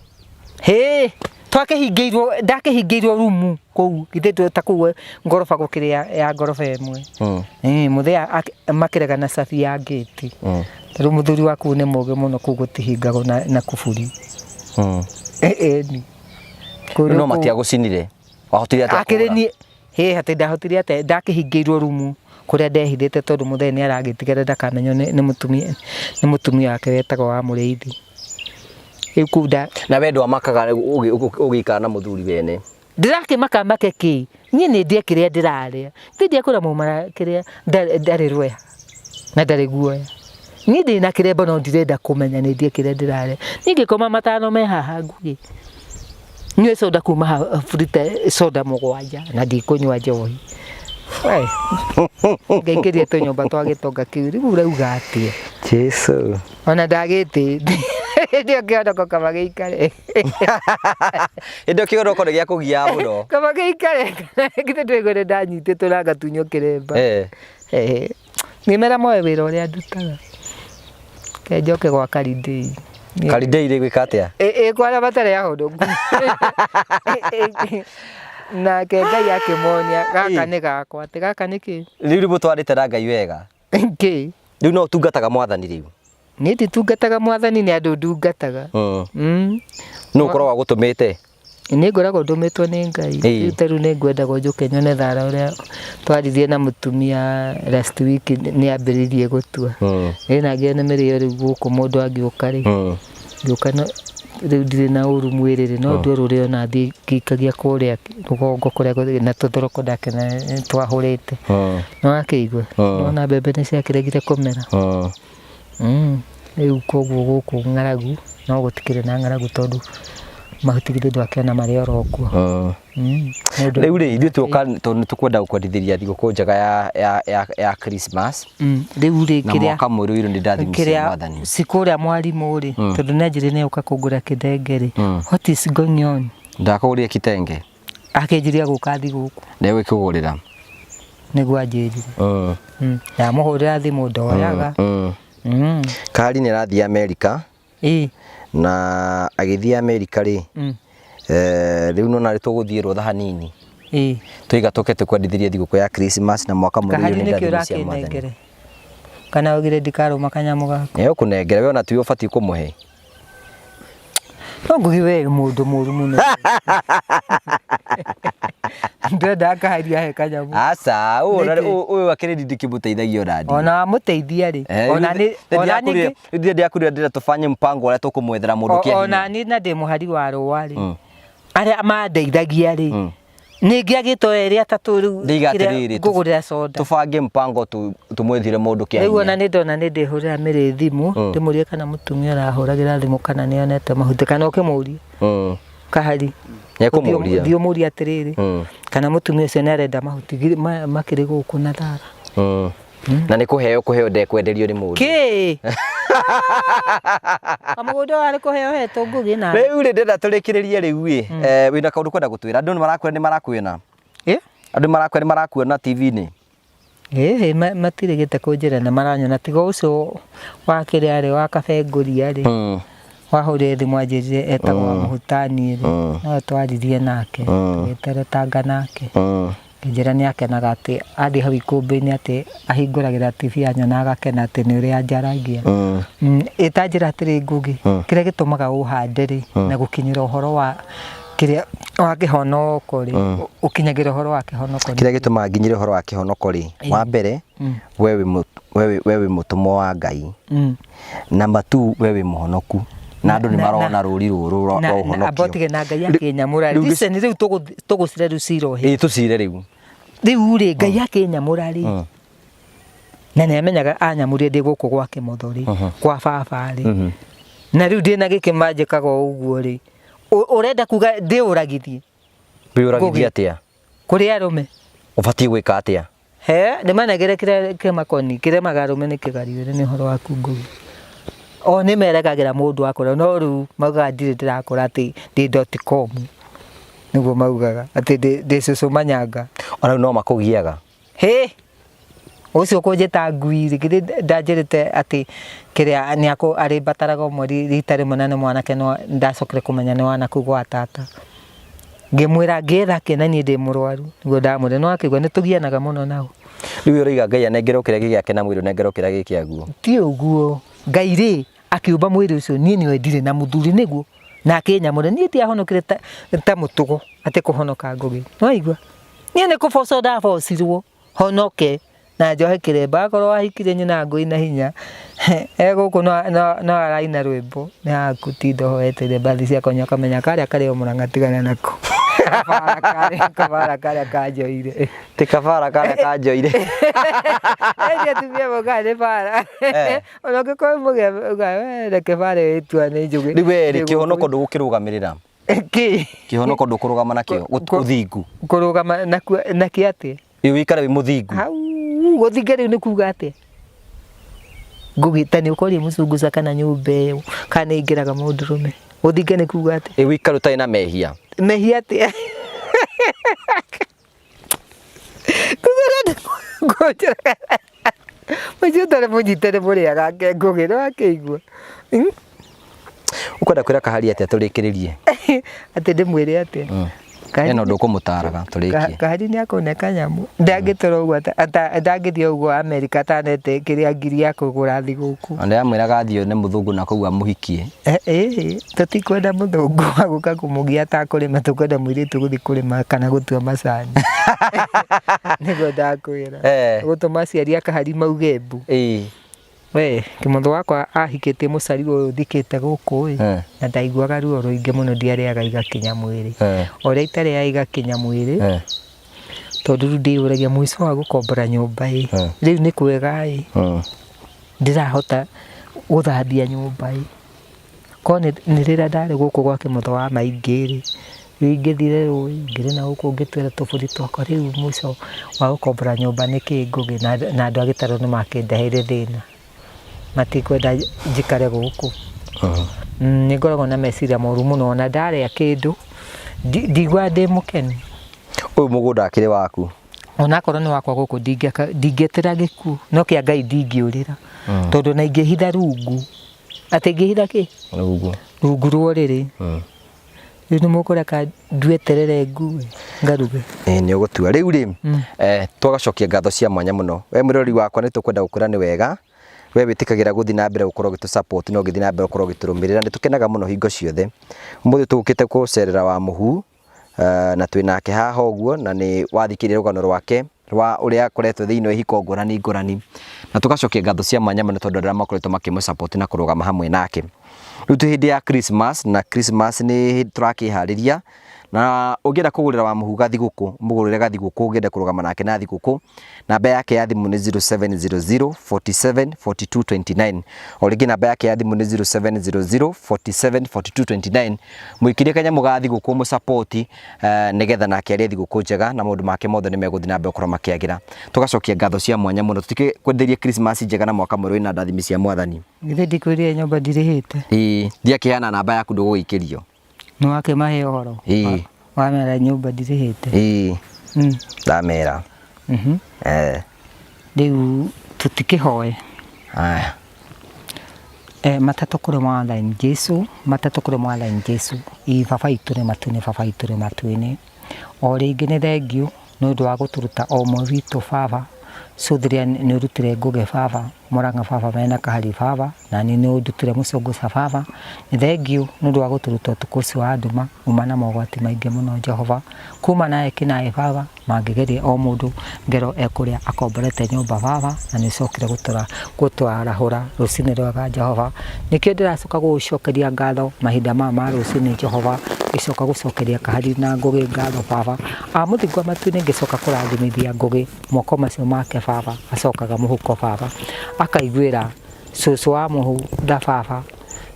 Speaker 2: twakehingiirwo ndakehingiirwo rumu kou githetwe ta kou ngorofa gukiria ya ngorofa emwe muthia makirega na safi ya gate riu muthuri waku ni muge muno ku gutihingago na kuburi ni
Speaker 1: no matiagucinire wahotire ati
Speaker 2: akire ni hati ndahotire ati ndakehingiirwo rumu kuria ndehithite tondu muthenya ni aragitigara ndakamenyo ni mutumia wake wetagwo wa Muriithi ikuda
Speaker 1: na wendo amakaga ugikana na muthuri wene
Speaker 2: ndirake makamake ki ni ndie kiria ndiraria ndie kura mumara kiria ndari rweha na ndari guoya ni ndina kirembo no ndirenda kumenya ni ndie kiria ndiraria ningikoma matano me haha ngugi nywe soda kuma frite soda mugwanja na ndikunywa njohi we ngeikiria to nyumba twagitonga kiu riu rauga atia
Speaker 1: Jesu
Speaker 2: ona ndagiti ndio kiodoko kama geikare
Speaker 1: ndio kiodoko ni gia kugia muno
Speaker 2: kama geikare gite twegore ndanyititwo na gatunyo kiremba ni mera moe wira uria ndutaga ke njoke gwa Kalidei
Speaker 1: ri gwika atia
Speaker 2: kwara batare ya hondo na ke Ngai akimonia gaka ni gakwa ati gaka ni ki
Speaker 1: riu mutwarite na Ngai wega
Speaker 2: ki
Speaker 1: riu no tungataga mwathani riu
Speaker 2: ni tungataga mwathani ni andu ndungataga
Speaker 1: no ukorwo wagutumite
Speaker 2: ni ngoragwo ndumitwo ni Ngai riu ni ngwenda njuke nyone thara uria twarithie na mutumia last week ni ambiririe gutua na ngene mirio riu guku mundu angiuka ri ngiuka riu ndiri na uru mwiriri no ndu rurio na thi kikagia kuria rugongo kuria na tuthoroko ndake na twahurite no akigwe no na bebe ni ciakiregire kumera riu koguo guku ng'aragu no gutikire na ng'aragu tondu mahutigire ndwakena mari orokuo
Speaker 1: riu ri ithu tuka tondu tukwenda gukwendithiria thiguku njega ya Christmas
Speaker 2: riu ri
Speaker 1: kiria na mwaka mweru iru ndathimisha mwathani
Speaker 2: sikuria mwarimu ri tondu najire ne uka kugura kidenge ri what is going on
Speaker 1: ndakuguria kitenge
Speaker 2: akejiria guka thiguku
Speaker 1: ndewe kugurira
Speaker 2: niguo anjirire ya muhurira thimu ndoyaga
Speaker 1: kari ni rathi America na agithia America ri riu no nari tuguthierwo tha hanini
Speaker 2: tuiga
Speaker 1: tukete kwendithiria thiguku ya Christmas na mwaka mweru ni ndathimisha mwathani
Speaker 2: kana ugire ndikaruma kanyamu gako
Speaker 1: kunengera we ona tu ubati kumuhe
Speaker 2: Ngugi we mundu muru muno ndenda kaharia he kanyamu
Speaker 1: asa uyu akiridi ndikimuteithagia radi
Speaker 2: ona muteithia ri ona ni
Speaker 1: ndi akurira ndira tufanye mpango ora tukumwethera mundu kia
Speaker 2: ona ni na ndi muhari wa ruwa ri aria mandeithagia ri ningi agitoeria tatu riu ngugurira soda
Speaker 1: tufange mpango tumwethire mundu kia
Speaker 2: riu ona ni ndona ni ndihurira miri thimu ndimurie kana mutumia arahuragira thimu kana ni onete mahuti kana ukimuria kahari
Speaker 1: nekumuria
Speaker 2: thio muria atiriri kana mutumia ucio ni arenda mahuti makiri guku na thara
Speaker 1: na ni kuheo ndekwenderio ni mundu
Speaker 2: ki Kamugundo ari kuheo heto Ngugi na
Speaker 1: riu ri ndenda turikiririe riu wina kaundu kwenda gutwira andu ni marakwena andu marakwena TV ni
Speaker 2: matirigite kunjira na maranyona tiga ucio wakiri ari wa kabenguria ri wahurire thimu anjirire etagwo Muhutani ri no twaririe nake tugiteretaga nake njira ni akenaga ati athi hau ikumbi-ini ati ahinguragira TV anyona agakena ati ni uri anjaragia itanjira atiri Ngugi kiria gitumaga uhande ri na gukinyira uhoro wa kiria wa kihonoko ri ukinyagira uhoro wa kihonoko
Speaker 1: kiria gitumaga nginyire uhoro wa kihonoko ri wa mbere wewe mutumo wa Ngai namba 2 wewe muhonoku na andu ni marona ruri ruru ro honokio
Speaker 2: abotige na Ngai akinyamura ri listen riu tugucire ru ciro he
Speaker 1: tucire riu
Speaker 2: ri Ngai akinyamura ri na nemenyaga anyamurie ndi guku gwa kimotho ri kwa baba ri na riu ndina gikimanjikaga uguo ri urenda kuga ndi uragithie
Speaker 1: biuragithie atia
Speaker 2: kuri arume
Speaker 1: ubati gwika atia
Speaker 2: he ni managire kire makoni kire magarume ni kigariire ni horo waku Ngugi o ni merekagira mundu akora no ru mauga ndire ndirakora ati ndi.com niguo maugaga ati ndi cucu manyanga
Speaker 1: ona no makugiaga
Speaker 2: he ucio kunjita ngui kiri ndanjirite ati kiria ni ako ari bataraga mweri rita rimwe na mwanake no ndacokire kumenya ni wanaku gwa tata ngimwira ngetha kena ni ndi murwaru niguo ndamwire no akigwa ni tugianaga muno nao
Speaker 1: riu uriga Ngai anengero kiria giake na mwiri nengero kiria gikiaguo
Speaker 2: ti uguo Ngai ri akiumba mwiri ucio ni wendire na muthuri niguo na akinyamura ni ti ahonokire ta mutugo ati kuhonoka Ngugi no igua ni ne kufoso da fosirwo honoke na njohe kiremba korwo ahikire nyina Ngui na hinya guku no araina rwimbo ni akutindo hoetere bathi cia konya kamenya karia kari omuranga tigana nako kabara karia kanjoire
Speaker 1: ti kabara karia kanjoire
Speaker 2: ende tumia mogane bara ono giko muge reke bare etua ni Ngugi
Speaker 1: ni we kihonoko ndugukirugamirira kihonoko ndukurugama nakio uthingu
Speaker 2: kurugama na kiate
Speaker 1: wikara wi muthingu
Speaker 2: guthinga riu ni kuga ati Ngugi tani ukori mucunguca kana nyumbe kana ingiraga mundurume uthinga ni kuga ati
Speaker 1: wikara utai na mehia
Speaker 2: ati kugura ngoja mujutare mujitere muri agake Ngugi no akeigua
Speaker 1: ukwenda kwira kahari ati turikiririe
Speaker 2: ati ndimwire ati
Speaker 1: eno ndukumutaraga turikie
Speaker 2: kahari ni akoneka nyamu ndagitoro uguo ata ndagithio uguo America tanete kiria ngiri ya kugura thi guku
Speaker 1: ande amwiraga thio ne muthungu na kuga muhikie
Speaker 2: tutikwenda muthungu aguka kumugia ta kurima tukwenda mwiritu guthi kurima kana gutua macani nigo ndakwira gutuma ciaria kahari mauge mbu we kimotho wakwa ahikite mucari uyu thikite guku na ndaiguaga ruo ruingi muno ndiariaga igakinya mwiri oria itariaga igakinya mwiri tondu ndiuragia mwico wa gukombora nyumba riu ni kwega ndirahota guthambia nyumba ko ni rira ndari guku gwa kimotho wa maingi ingithire rui ngire na guku ngitwira tuburi twakwa riu mwico wa gukombora nyumba ni ki Ngugi na andu agitaro ni makindeheire thina matikwenda njikare guku ni ngoragwo na meciria moru muno na ndaria kindu ndigwa ndi mukeni
Speaker 1: uyu mugunda akiri waku
Speaker 2: ona korwo ni wakwa guku ndingetera giku no kia Ngai ndingiurira tondu na ingihitha rungu ati ngihitha ki rungu rworiri riu ni mukureka ndweterere Ngui ngaruge
Speaker 1: ni ugutua riu ri twagacokia ngatho cia mwanya muno we mwirori wakwa ni tukwenda gukwira ni wega we witikagira guthi na mbere gukorwo gitu support no githi na mbere gukorwo giturumirira nitukenaga muno hingo ciothe umuthi tukite kucerera wa muhu na twinake haha uguo na ni wathikirira rugano rwake rwa uria koretwo thiino ihiko ngurani na tugacokia ngatho cia mwanya muno tondu ndara makoretwo makimu support na kurugama hamwe nake rutu hindi ya Christmas na Christmas ni turakihariria na ungienda kugurira wa muhu gathiguku mugurire gathiguku ungienda kurugama nake na thiguku namba yake ya thimu ni 0700 47 42 29 oringi namba yake ya thimu ni 0700 47 42 29 muikirie kanya mugathiguku mu support nigetha nake ari thiguku njega na mundu make mothe ni meguthi na mbe ukoro makiagira tugacokia ngatho cia mwanya muno tutike kwenderia Christmas njega na mwaka mwerũ na ndathimi cia mwathani
Speaker 2: githe ndikwirie nyumba ndirihite
Speaker 1: ndia kiana namba yaku nduguikirio
Speaker 2: no wake mahe horo wamera nyumba ndirihite
Speaker 1: ndamera
Speaker 2: riu tutikihoe
Speaker 1: aya
Speaker 2: matatu kuri mwathani Jesu matatu kuri mwathani Jesu baba itune matune o ringi ni thengio no ndu wa guturuta o mweri tu baba sudria ni urutire nguge baba muranga baba mena kahari baba na ni ndutire mucongoca baba ni thengio no ndu wa guturuta tukuci wa nduma umana mogwati maingi muno Jehova kuma nae kinae baba mangigerie o mundu ngero ekuria akomborete nyumba baba na ni cokire gutwarahura rucini rwega Jehova nikio ndiracoka gucokeria ngatho mahinda ma rucini Jehova icoka gucokeria kahari na ngugi ngatho baba muthingwa matune ngicoka kurathimithia ngugi moko macio make baba acokaga muhuko baba akaiguira cucu wa muhu nda baba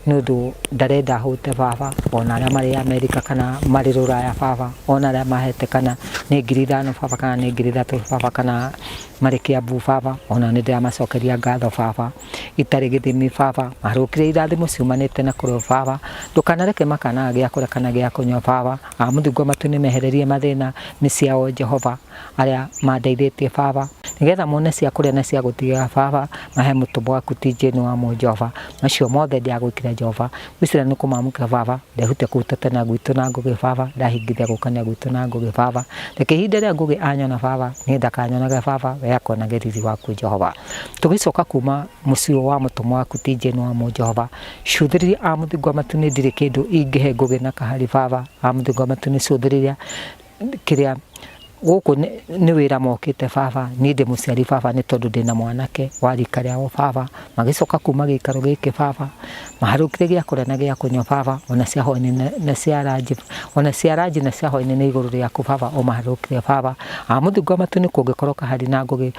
Speaker 2: nundu ndarenda hute baba ona aria mari Amerika kana mari Ruraya baba ona aria mahete kana ni 5,000 baba kana ni 3,000 baba kana mari Kiambu baba ona ni ndamacokeria ngatho baba itari githimi baba marukire irathimo ciumanite na kuru baba ndukanareke makana gia kura kana gia kunywa baba muthingwa matune mehererie mathina miciao Jehova aria mandeithitie baba nigetha mone cia kuria na cia gutiga baba mahe mutumwa waku tijeni wa mo Jehova macio mothe ndia gwikira Jehova wisira ni kumamuka baba ndehute kutete na gwitu na ngugi baba ndahingithia gukania gwitu na ngugi baba reke hinde ria ngugi anyona baba ni ndakanyona baba yakona geriri waku Jehova tugicoka kuma mucio wa mutumwa waku tijeni wa mo Jehova cuthiriria amuthingwa matune ndiri kindu ingihe ngugi na kahari baba amuthingwa matune cuthiriria kiria guku ni wira mokite baba ni ndi muciari baba ni tondu ndina mwanake warika riao baba magicoka kuma gikaro giki baba maharukire gia kuria na gia kunywa baba ona cia hoine na cia ranji ona cia ranji na cia hoine ni iguru riaku baba o maharukire baba muthingwa matune kungikorwo kahari na ngugi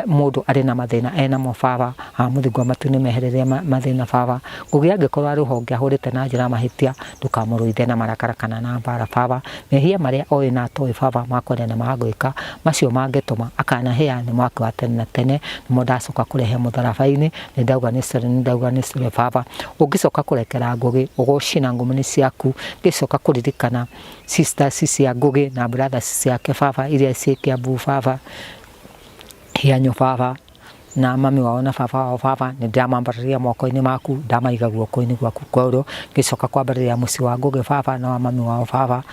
Speaker 2: mundu ari na mathina ena mo baba muthingwa matune mehereria mathina baba ngugi angikorwo ari honge ahurite na njira mahitia ndukamuruithe na marakara kana na mbara baba mehia maria oi na toi baba makore na gwika macio mangituma akana heane mwaka wa tene na tene nimo ndacoka kurehe mutharabaini ni ndauga ni sore baba ungicoka kurekera ngugi ugucina ngumuni ciaku ngicoka kuririkana sisters cia ngugi na brothers ciake baba iria cie Kiambu baba hianyo baba na mami wao na baba wao baba ni ndamambariria moko-ini maku ndamaiga guoko-ini gwaku kwauro ngicoka kwambariria muci wa ngugi baba na mami wao baba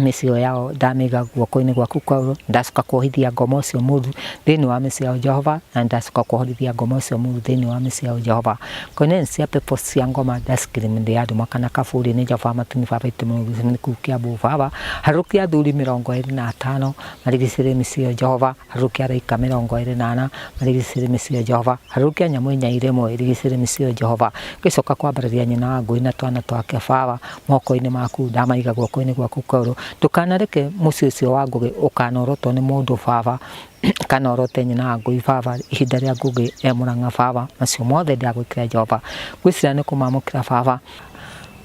Speaker 2: misio yao ndamiga guoko-ini gwaku kwauro ndacoka kuhithia ngomo cio muthu thiini wa miciao Jehova na ndacoka kuhithia ngomo cio muthu thiini wa miciao Jehova kone cia pepo cia ngoma ndaskirimi ndi andu makana kaburi ni Jehova matuni baba itumu Kiambu baba harukia athuri 25 marigicire micio Jehova harukia araika 24 marigicire micio Jehova harukia nyamu nyaire mo irigicire micio Jehova gicoka kwambariria nyina wa ngui na twana twake baba moko-ini maku ndamaiga guoko-ini gwaku kwauro tukanareke mucio ucio wa ngugi ukanorotwo ni mundu baba kana orote nyina ngui baba ihinda ria ngugi emuranga baba macio mothe ndiagwikira Jehova gwicira ni kumamukira baba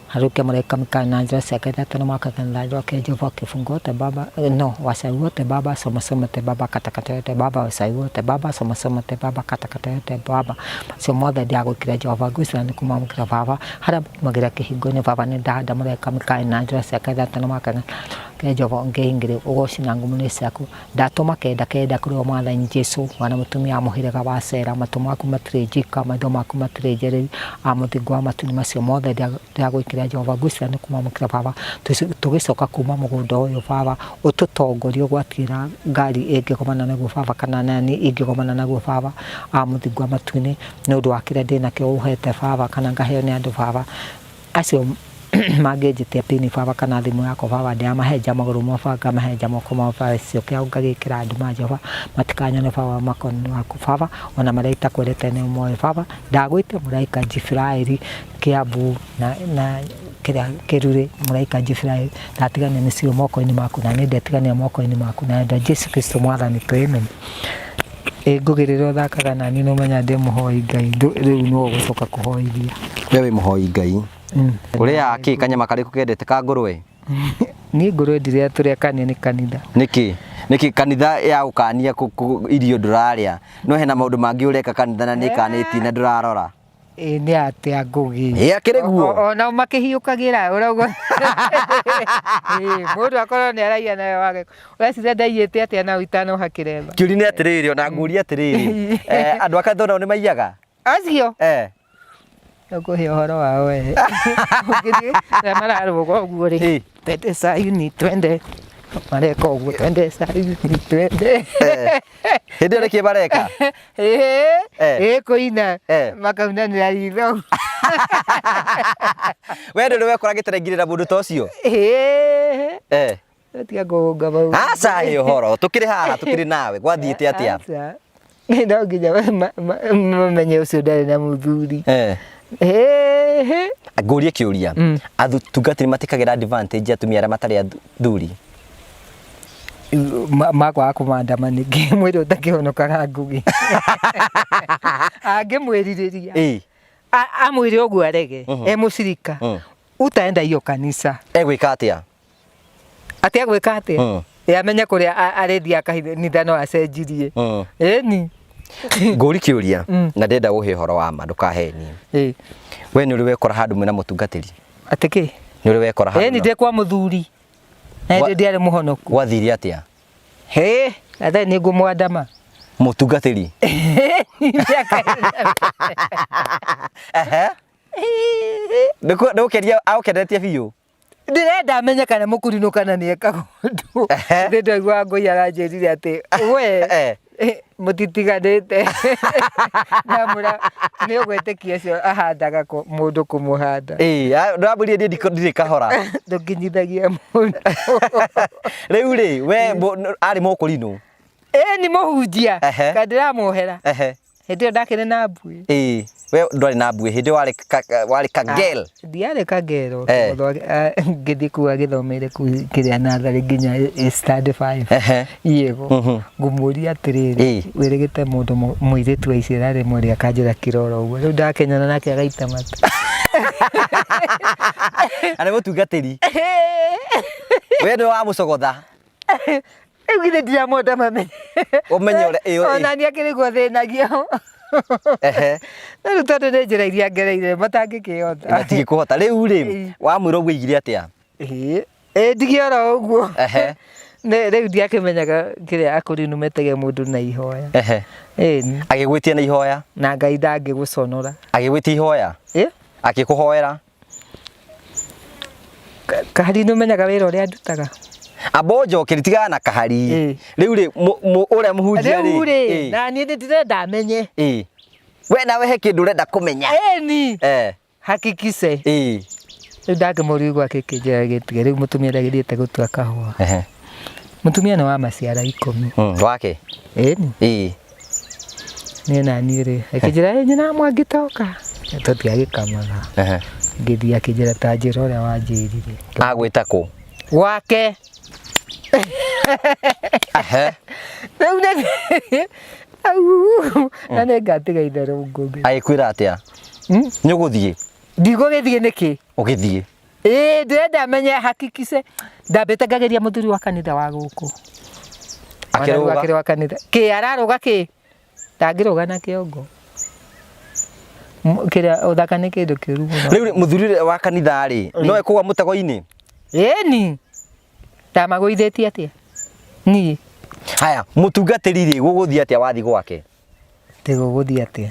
Speaker 2: harukia malaika Mikaeli na njira ciake tatu mwaka kandairo ke Jehova kifungo te baba no wasaiwo te baba soma te baba katakata te baba wasaiwo te baba soma te baba katakata te baba macio mothe ndiagwikira Jehova gwicira ni kumamukira baba hara magira kihingo ni baba ni ndahanda malaika Mikaeli na njira ciake tatu mwaka ke Jehova ngehingire ugocina ngumu ni ciaku ndatuma kenda kuri o Mwathani Jesu wana mutumia muhirega wa Sera matuma aku matire njika maitho maku matire njeri amuthingu wa matuni macio mothe ndagwikira Jehova ngwicira ni kumamukira Baba tugicoka kuma mugunda uyu Baba ututongorie gwatira ngari ingigomana naguo Baba kana nani ingigomana naguo Baba amuthingu wa matuni ni undu wa kire ndina kio uhete Baba kana ngaheo ni andu Baba acio magĩnjĩtia pini Baba kana thimũ yakwa Baba ndĩamahenja magũrũ ma Baba ngamahenja moko ma Baba cioke au ngagĩkĩra andũ ma Jehova matikanyone Baba makoni waku Baba ona marĩa itakwendete nĩ ũmoĩ Baba ndagwĩte mũraika Jifiraeli Kĩambu na Kĩrure mũraika Jifiraeli ndatigania nĩcio moko-inĩ maku na nĩ ndetigania moko-inĩ maku na enda Jesu Kristo Mwathani twĩmen ngũgĩrĩra ũthakaga nani nũmenya ndĩ mũhoi Ngai rĩu no gũcoka kũhoithia
Speaker 1: we mũhoi Ngai uria ki kanyama kariku kendete ka ngurwe
Speaker 2: ni ngurwe ndiria turia kania ni kanitha
Speaker 1: niki kanitha ya ukania irio nduraria no hena maundu mangi ureka kanitha na nikaniti na ndurarora
Speaker 2: ni atia ngugi
Speaker 1: akire guo
Speaker 2: ona makihiukagira uraugo mundu akorwo ni araia nayo wage uracira ndaiyete atia na uitano hakireba
Speaker 1: kiuri ni atiriri ona nguri atiriri andu akathona ni maiyaga
Speaker 2: acio Okohe horo wao Ukiri mararo goguo ri twende sayuni twende mareko guo twende sayuni twende
Speaker 1: hindi ri kibareka
Speaker 2: koina makauna ni ritho
Speaker 1: we ndu wekora giterengirira mundu ta ucio
Speaker 2: tiga goga bau
Speaker 1: asa hiyo horo tukiri haha tukiri nawe gwathiite atia
Speaker 2: no nginya menye ucio ndari na muthuri
Speaker 1: ngurie kiuria athutungatiri matikagira advantage atumia aria matari athuri
Speaker 2: makwa kumandama ningi mwiri utakihonokaga ngugi angimwiririria amwire oguo arege mucirika utaenda iyo kanisa
Speaker 1: egwika atia
Speaker 2: gwika atia amenya kuria arendia kanitha no acenjirie ni
Speaker 1: nguri kiuria na ndenda uhe horo wa ma ndukaheni we ni uri wekora handu mwina mutungatiri
Speaker 2: atiki
Speaker 1: ni uri wekora handu
Speaker 2: ni ndekwa muthuri na ndi ari muhonoku
Speaker 1: wathiri atia
Speaker 2: atha ni ngumwandama
Speaker 1: mutungatiri ndukeria aukendetie biu
Speaker 2: ndirenda menye kana mukurino kana ni eka gundu ndenda igwa ngoi aranjirire ati we mutitiganite namura ni ugwetekia cio ahandaga mundu kumuhanda
Speaker 1: ndamburie ndiri kahora
Speaker 2: ndukinyithagia mundu
Speaker 1: riu ri we ari mukurino
Speaker 2: ni muhunjia kandiramuhera hindi ndakire na mbui
Speaker 1: we ndwari na mbui hindi wari kagel
Speaker 2: ndiare kagero ngithi kuwa githomeire kiria nathari nginya stand 5 yego ngumuria atiriri wirigite mundu muiritu wa icira rimwe ria kanjira kiroro uguo riu ndakenyana nake agaita mata
Speaker 1: ane mutungatiri we ndo wa mucogotha
Speaker 2: egithe ndiramwenda mamenye
Speaker 1: umenye uria
Speaker 2: ona ni akirigwo thinagio na tondu ni njira iria ngereire matangikihota
Speaker 1: matingikuhota riu ri wamwira uguo igire atia
Speaker 2: ndigiora uguo riu ndiakimenyaga kiria akurinu metege mundu na ihoya
Speaker 1: agigwitia na ihoya
Speaker 2: na Ngai ndangiguconora
Speaker 1: agigwitia ihoya akikuhoera
Speaker 2: kahari numenyaga wira uria ndutaga
Speaker 1: abojo kiritigana na kahari riu ri uria muhunjia ri
Speaker 2: na ni ndirenda amenye
Speaker 1: we nawe he kindu urenda kumenya
Speaker 2: ni hakikise riu ndakimuriigua kikinjira gitige riu mutumia ndagithiite gutua kahua mutumia ni wa maciara 10
Speaker 1: wake
Speaker 2: ni nani ri akinjira nyina mwangitoka tutiagikamaga ngithia kinjira ta njira uria wanjirire
Speaker 1: agwita ku
Speaker 2: wake na nä ngatiga itherå ngå
Speaker 1: agäkwä atia nä å gå thiä
Speaker 2: ndigå gä thiä nä kä
Speaker 1: å gä thiä
Speaker 2: ndärenda menye hakikice ndambä te ngageria må thuri wa kanitha wa gå kå akä wa kanitha kä ararå ga kä ndangä rå ga na kä ongo kä rä a å thaka nä kä ndå kä ru
Speaker 1: rä u må thuri wa kanitha rä no ekågwa må tego-inä
Speaker 2: ni Ndamagũithĩtie atĩa niĩ?
Speaker 1: Haya, mũtungatĩri rĩ gũgũthiĩ atĩa wathi gwake?
Speaker 2: Tigũgũthiĩ atĩa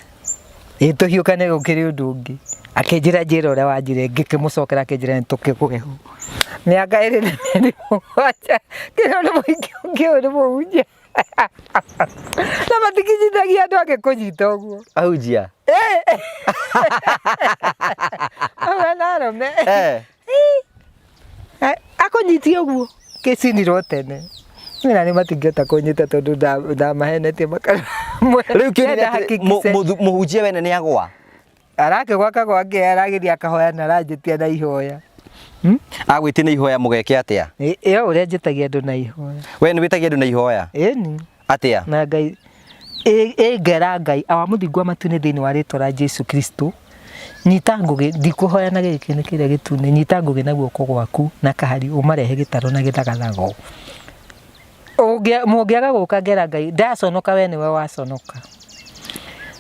Speaker 2: tũhiũkane gũkĩrĩ ũndũ ũngĩ akĩnjĩra njĩra ũrĩa wanjĩra ngĩkĩmũcokera akĩnjĩra nĩ tũkĩkũgehu mĩaka ĩrĩ na mĩeri mũgwanja kĩrĩa nĩ mũingĩ ũngĩ ũyũ nĩ mũhunjia na matikinyithagia andũ agĩkũnyita ũguo
Speaker 1: ahunjia
Speaker 2: na arũme akũnyitie ũguo kĩcinirwo tene na nĩ matingĩhota kũnyita tondũ ndamahenetie makara
Speaker 1: rĩu kĩrĩa mũhunjia wene nĩ agwa
Speaker 2: arakĩgwa kagwake aragĩthiĩ akahoya na aranjĩtia na ihoya
Speaker 1: agwĩtie na ihoya mũgeke atĩa?
Speaker 2: ĩyo ũrĩa njĩtagia andũ na ihoya.
Speaker 1: We nĩ wĩtagia andũ na ihoya?
Speaker 2: Ĩni
Speaker 1: atĩa?
Speaker 2: Na Ngai ngera Ngai awa mũthingu matu-inĩ thĩinĩ wa rĩtwa rĩa Jesu Kristo nyita ngũgĩ ndikũhoya na gĩkĩ nĩ kĩrĩa gĩtune nyita ngũgĩ na guoko gwaku na kahari ũmarehe gĩtaro na gĩthagathago mũngĩaga gũka ngera Ngai ndaconoka we nĩwe waconoka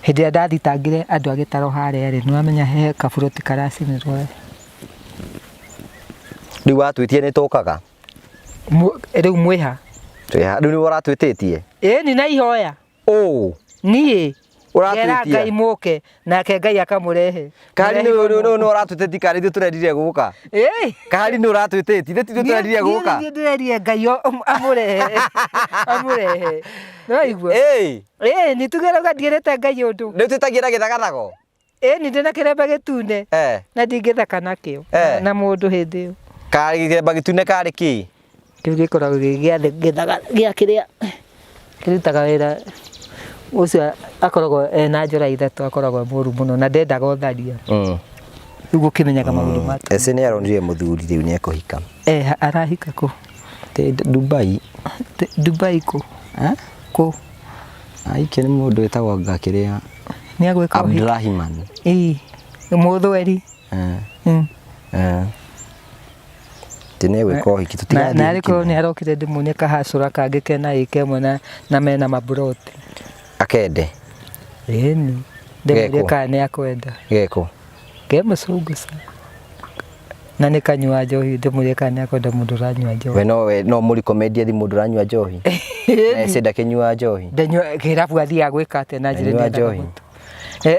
Speaker 2: hĩndĩ ĩrĩa ndathitangire andũ a gĩtaro harĩa rĩ nĩwamenya he kaburoti karacinĩrwo
Speaker 1: rĩu watwĩtie nĩ tũkaga
Speaker 2: rĩu mwĩha
Speaker 1: rĩu nĩ ũratwĩtĩtie?
Speaker 2: Ĩni na ihoya niĩ ngera Ngai mũke nake Ngai akamũrehe
Speaker 1: kari nĩ ũratwĩtĩtie kari ithuĩ tũrendire gũka kari nĩ ũratwĩtĩtie ithuĩ tũrendire gũka
Speaker 2: niĩ ndĩrendire Ngai amũrehe Naigua nĩ tugerauga ndirĩte Ngai ũndũ
Speaker 1: nĩ twĩtagia na gĩthagathago
Speaker 2: nĩ ndĩna kĩremba gĩtune na ndingĩthaka nakĩo na mũndũ hĩndĩ ĩyo
Speaker 1: kari kĩremba gĩtune karĩ kĩ?
Speaker 2: Kĩu gĩkoragwo gĩa kĩrĩa kĩrutaga wĩra ũcio akoragwo na njora ithatũ akoragwo mũru mũno na ndendaga ũtharia rĩu gũkĩmenyaga maũndũ matu
Speaker 1: ese nĩ aronire mũthuri rĩu nĩ ekũhika
Speaker 2: arahika kũ?
Speaker 1: Dubai
Speaker 2: kũ?
Speaker 1: Aike nĩ mũndũ wĩtagwo ngakĩrĩa
Speaker 2: nĩ agwĩka
Speaker 1: Abdurrahman
Speaker 2: mũthweri
Speaker 1: tene gwĩka ũhiki tũtigathiĩ
Speaker 2: na arĩkorwo nĩ arokire ndĩmuonie kahacũra kangĩ kena ĩka ĩmwe na mena maburoti akende ĩni ndĩmũrie kana nĩ akwenda geko ngemũcunguca na nĩ kanyua njohi ndĩmũrie kana nĩ akwenda mũndũ ũranyua njohi
Speaker 1: we no mũri komedia thi mũndũ ũranyua njohi na ĩce ndakĩnyua njohi
Speaker 2: kĩrabu athiaga gwĩka atĩa na njĩra njohi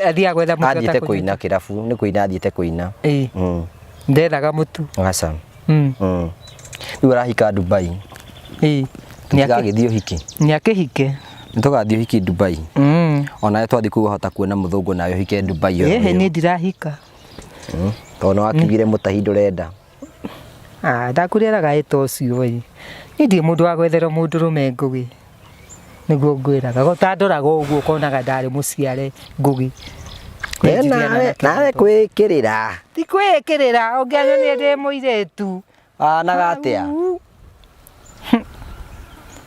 Speaker 2: athiaga gwetha mũtu
Speaker 1: athiĩte kũina kĩrabu nĩ kũina athiĩte kũina
Speaker 2: ndethaga mũtu
Speaker 1: aca rĩu arahika Dubai tũtigagĩthiĩ ũhiki
Speaker 2: nĩ akĩhike
Speaker 1: nĩtũgathiĩ ũhiki Dubai onawe twathiĩ kũu hota kuona mũthũngũ nawe ũhike Dubai
Speaker 2: niĩ ndirahika
Speaker 1: tondũ nĩwakigire mũtahi ndũrenda
Speaker 2: ndakũrĩraga ĩta ũcio niĩ ndirĩ mũndũ wa gwetherwo mũndũrũme ngũgĩ nĩguo ngwĩraga gũtandoraga ũguo ũkonaga ndarĩ mũciare ngũgĩ nawe
Speaker 1: kwĩkĩrĩra
Speaker 2: ti kwĩkĩrĩra ũngĩanyonia ndĩ mũirĩtu
Speaker 1: anaga atĩa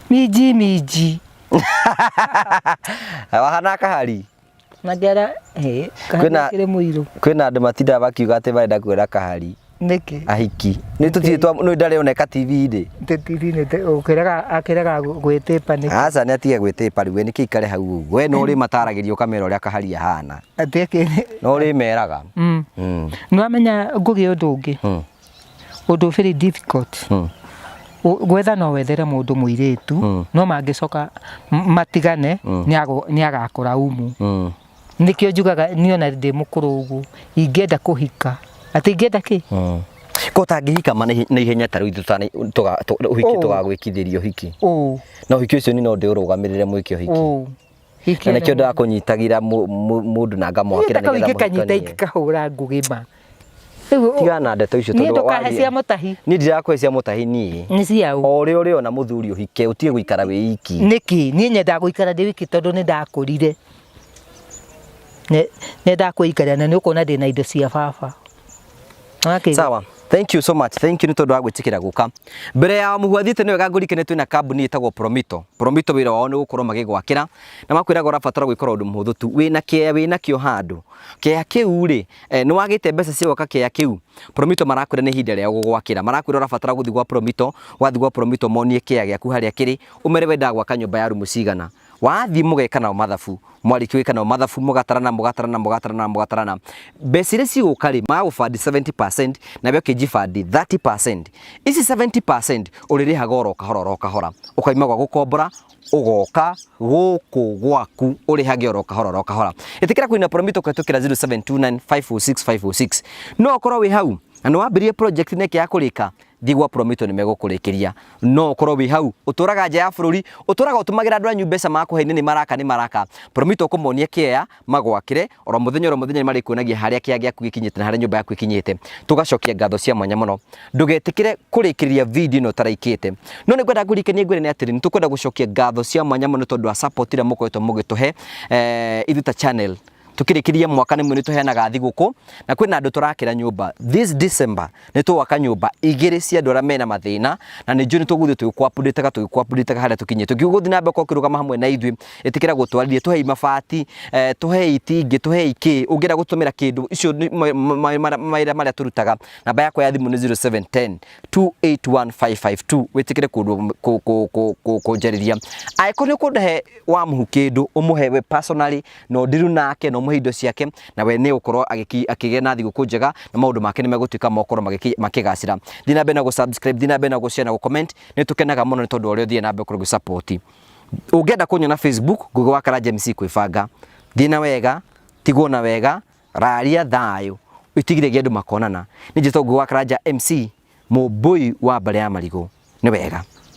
Speaker 2: minji
Speaker 1: wahana kahari
Speaker 2: na ngera kĩrĩ mũirũ
Speaker 1: kwĩna andũ matindaga makiuga atĩ marenda kwĩra kahari
Speaker 2: nĩkĩ
Speaker 1: ahiki nĩ tũtirĩ ndarĩoneka TV-inĩ
Speaker 2: akĩrega gwĩtĩpa nĩkĩ
Speaker 1: aca nĩ atige gwĩtĩpa rĩu nĩkĩ ikare hau ũguo we no ũrĩ mataragĩria ũkamera ũrĩa kahari ahana no ũrĩ meraga
Speaker 2: nĩwamenya ngũgĩ ũndũ ũngĩ ũndũ very difficult gwetha no wethere mũndũ mũirĩtu no mangĩcoka matigane nĩ agakũra umu nĩkĩo njugaga niona ndĩ mũkũrũ ũguo ingĩenda kũhika atĩ ingĩenda kĩ
Speaker 1: ko tangĩhika na ihenya ta rĩu ũhiki tũgagwĩkithĩrio ũhiki na ũhiki ũcio no ndĩũrũgamĩrĩre mwĩke ũhiki na nĩkĩo ndakũnyitagĩra mũndũ na ngamwakĩra nĩgetha
Speaker 2: mũhikanyita ikahũra ngũgĩma
Speaker 1: tigana ndeto icio
Speaker 2: tondũ ndũkahe cia mũtahi
Speaker 1: niĩ ndirakũhe cia mũtahi niĩ
Speaker 2: nĩ ciaũ
Speaker 1: o ũrĩa ũrĩona mũthuri ũhike ũtige gũikara wĩ iki
Speaker 2: nĩkĩ niĩ nyendaga gũikara ndĩ wiki tondũ nĩ ndakũrire nenda kwĩikarania na nĩ ũkona ndĩna indo cia baba
Speaker 1: sawa. Thank you so much. Thank you nĩ tondũ wa gwĩtĩkĩra gũka. Mbere ya mũhu athiĩte nĩ wega ngũrikane twĩna kambuni ĩtagwo Promito. Promito wĩra wao nĩ gũkorwo magĩgwakĩra na makwĩraga ũrabatara gwĩkora ũndũ mũhũthũ tu wĩna kĩo handũ. Kĩaya kĩu rĩ nĩ wagĩte mbeca cia gwaka kĩaya kĩu. Promito marakwĩra nĩ ihinda rĩao gũgwakĩra. Marakwĩra ũrabatara gũthiĩ gwa Promito, wathiĩ gwa Promito monie kĩaya gĩaku harĩa kĩrĩ, ũmere wendaga gwaka nyũmba ya rumu cigana. wathi mugeka nao mathabu mwariki wika nao mathabu mugatarana besire si ukari magufandi 70% na byo kijifandi 30%. Isi 70% uririhaga oro kahora ukaima gwa gukombora ugoka guku gwaku urihage oro kahora itikira kuina promito kwetukira 0729506506 no korwo wi hau na no wambirie project neke ya kurika thigwa promito nimegukurikiria no korwo wi hau uturaga nja ya bururi uturaga utumagira andu anyu mbeca makuhe ni maraka promito kumonia kiea magwakire oro muthenya marikuonagia haria kia gyaku gikinyite na haria nyumba yaku ikinyite tugacokia ngatho cia mwanya muno ndugetikire kurikiria video no taraikite no nigwenda ngurikenie ngwire ni atiri nitukwenda gucokia ngatho cia mwanya muno tondu wa support ira mukoretwo mugituhe ithuta channel tukirikiria mwaka nimwe nituheanaga thiguku na kwina andu turakira nyumba this December nituwaka nyumba igiri cia andu aria mena mathina na ninju nituguthie tuikuapunditaga haria tukinyite tuguthie na mbeko kirugama hamwe na ithui itikira gutwaririe tuhe mabati tuhe itingi tuhe iki ungira gutumira kindu icio maira turutaga namba yakwa ya thimu ni 0710 281552 witikire kunjariria aiko ni kundahe wa muhukindu umuhewe personally no ndiru nake no muhindo ciake na we ni ukorwo akigena thiguku njega na maundu make ni megutuika mokorwo makigacira thina bena go subscribe thina bena go share na go comment ni tukenaga muno ni tondu urio thie na mbe kurwo support ungenda kunyona Facebook Ngugi wa Karanja MC kwibanga thina wega tigona wega raria thayo itigire gyandu makonana ni jito Ngugi wa Karanja MC Mũmbũi wa Mbale ya Marigũ ni wega.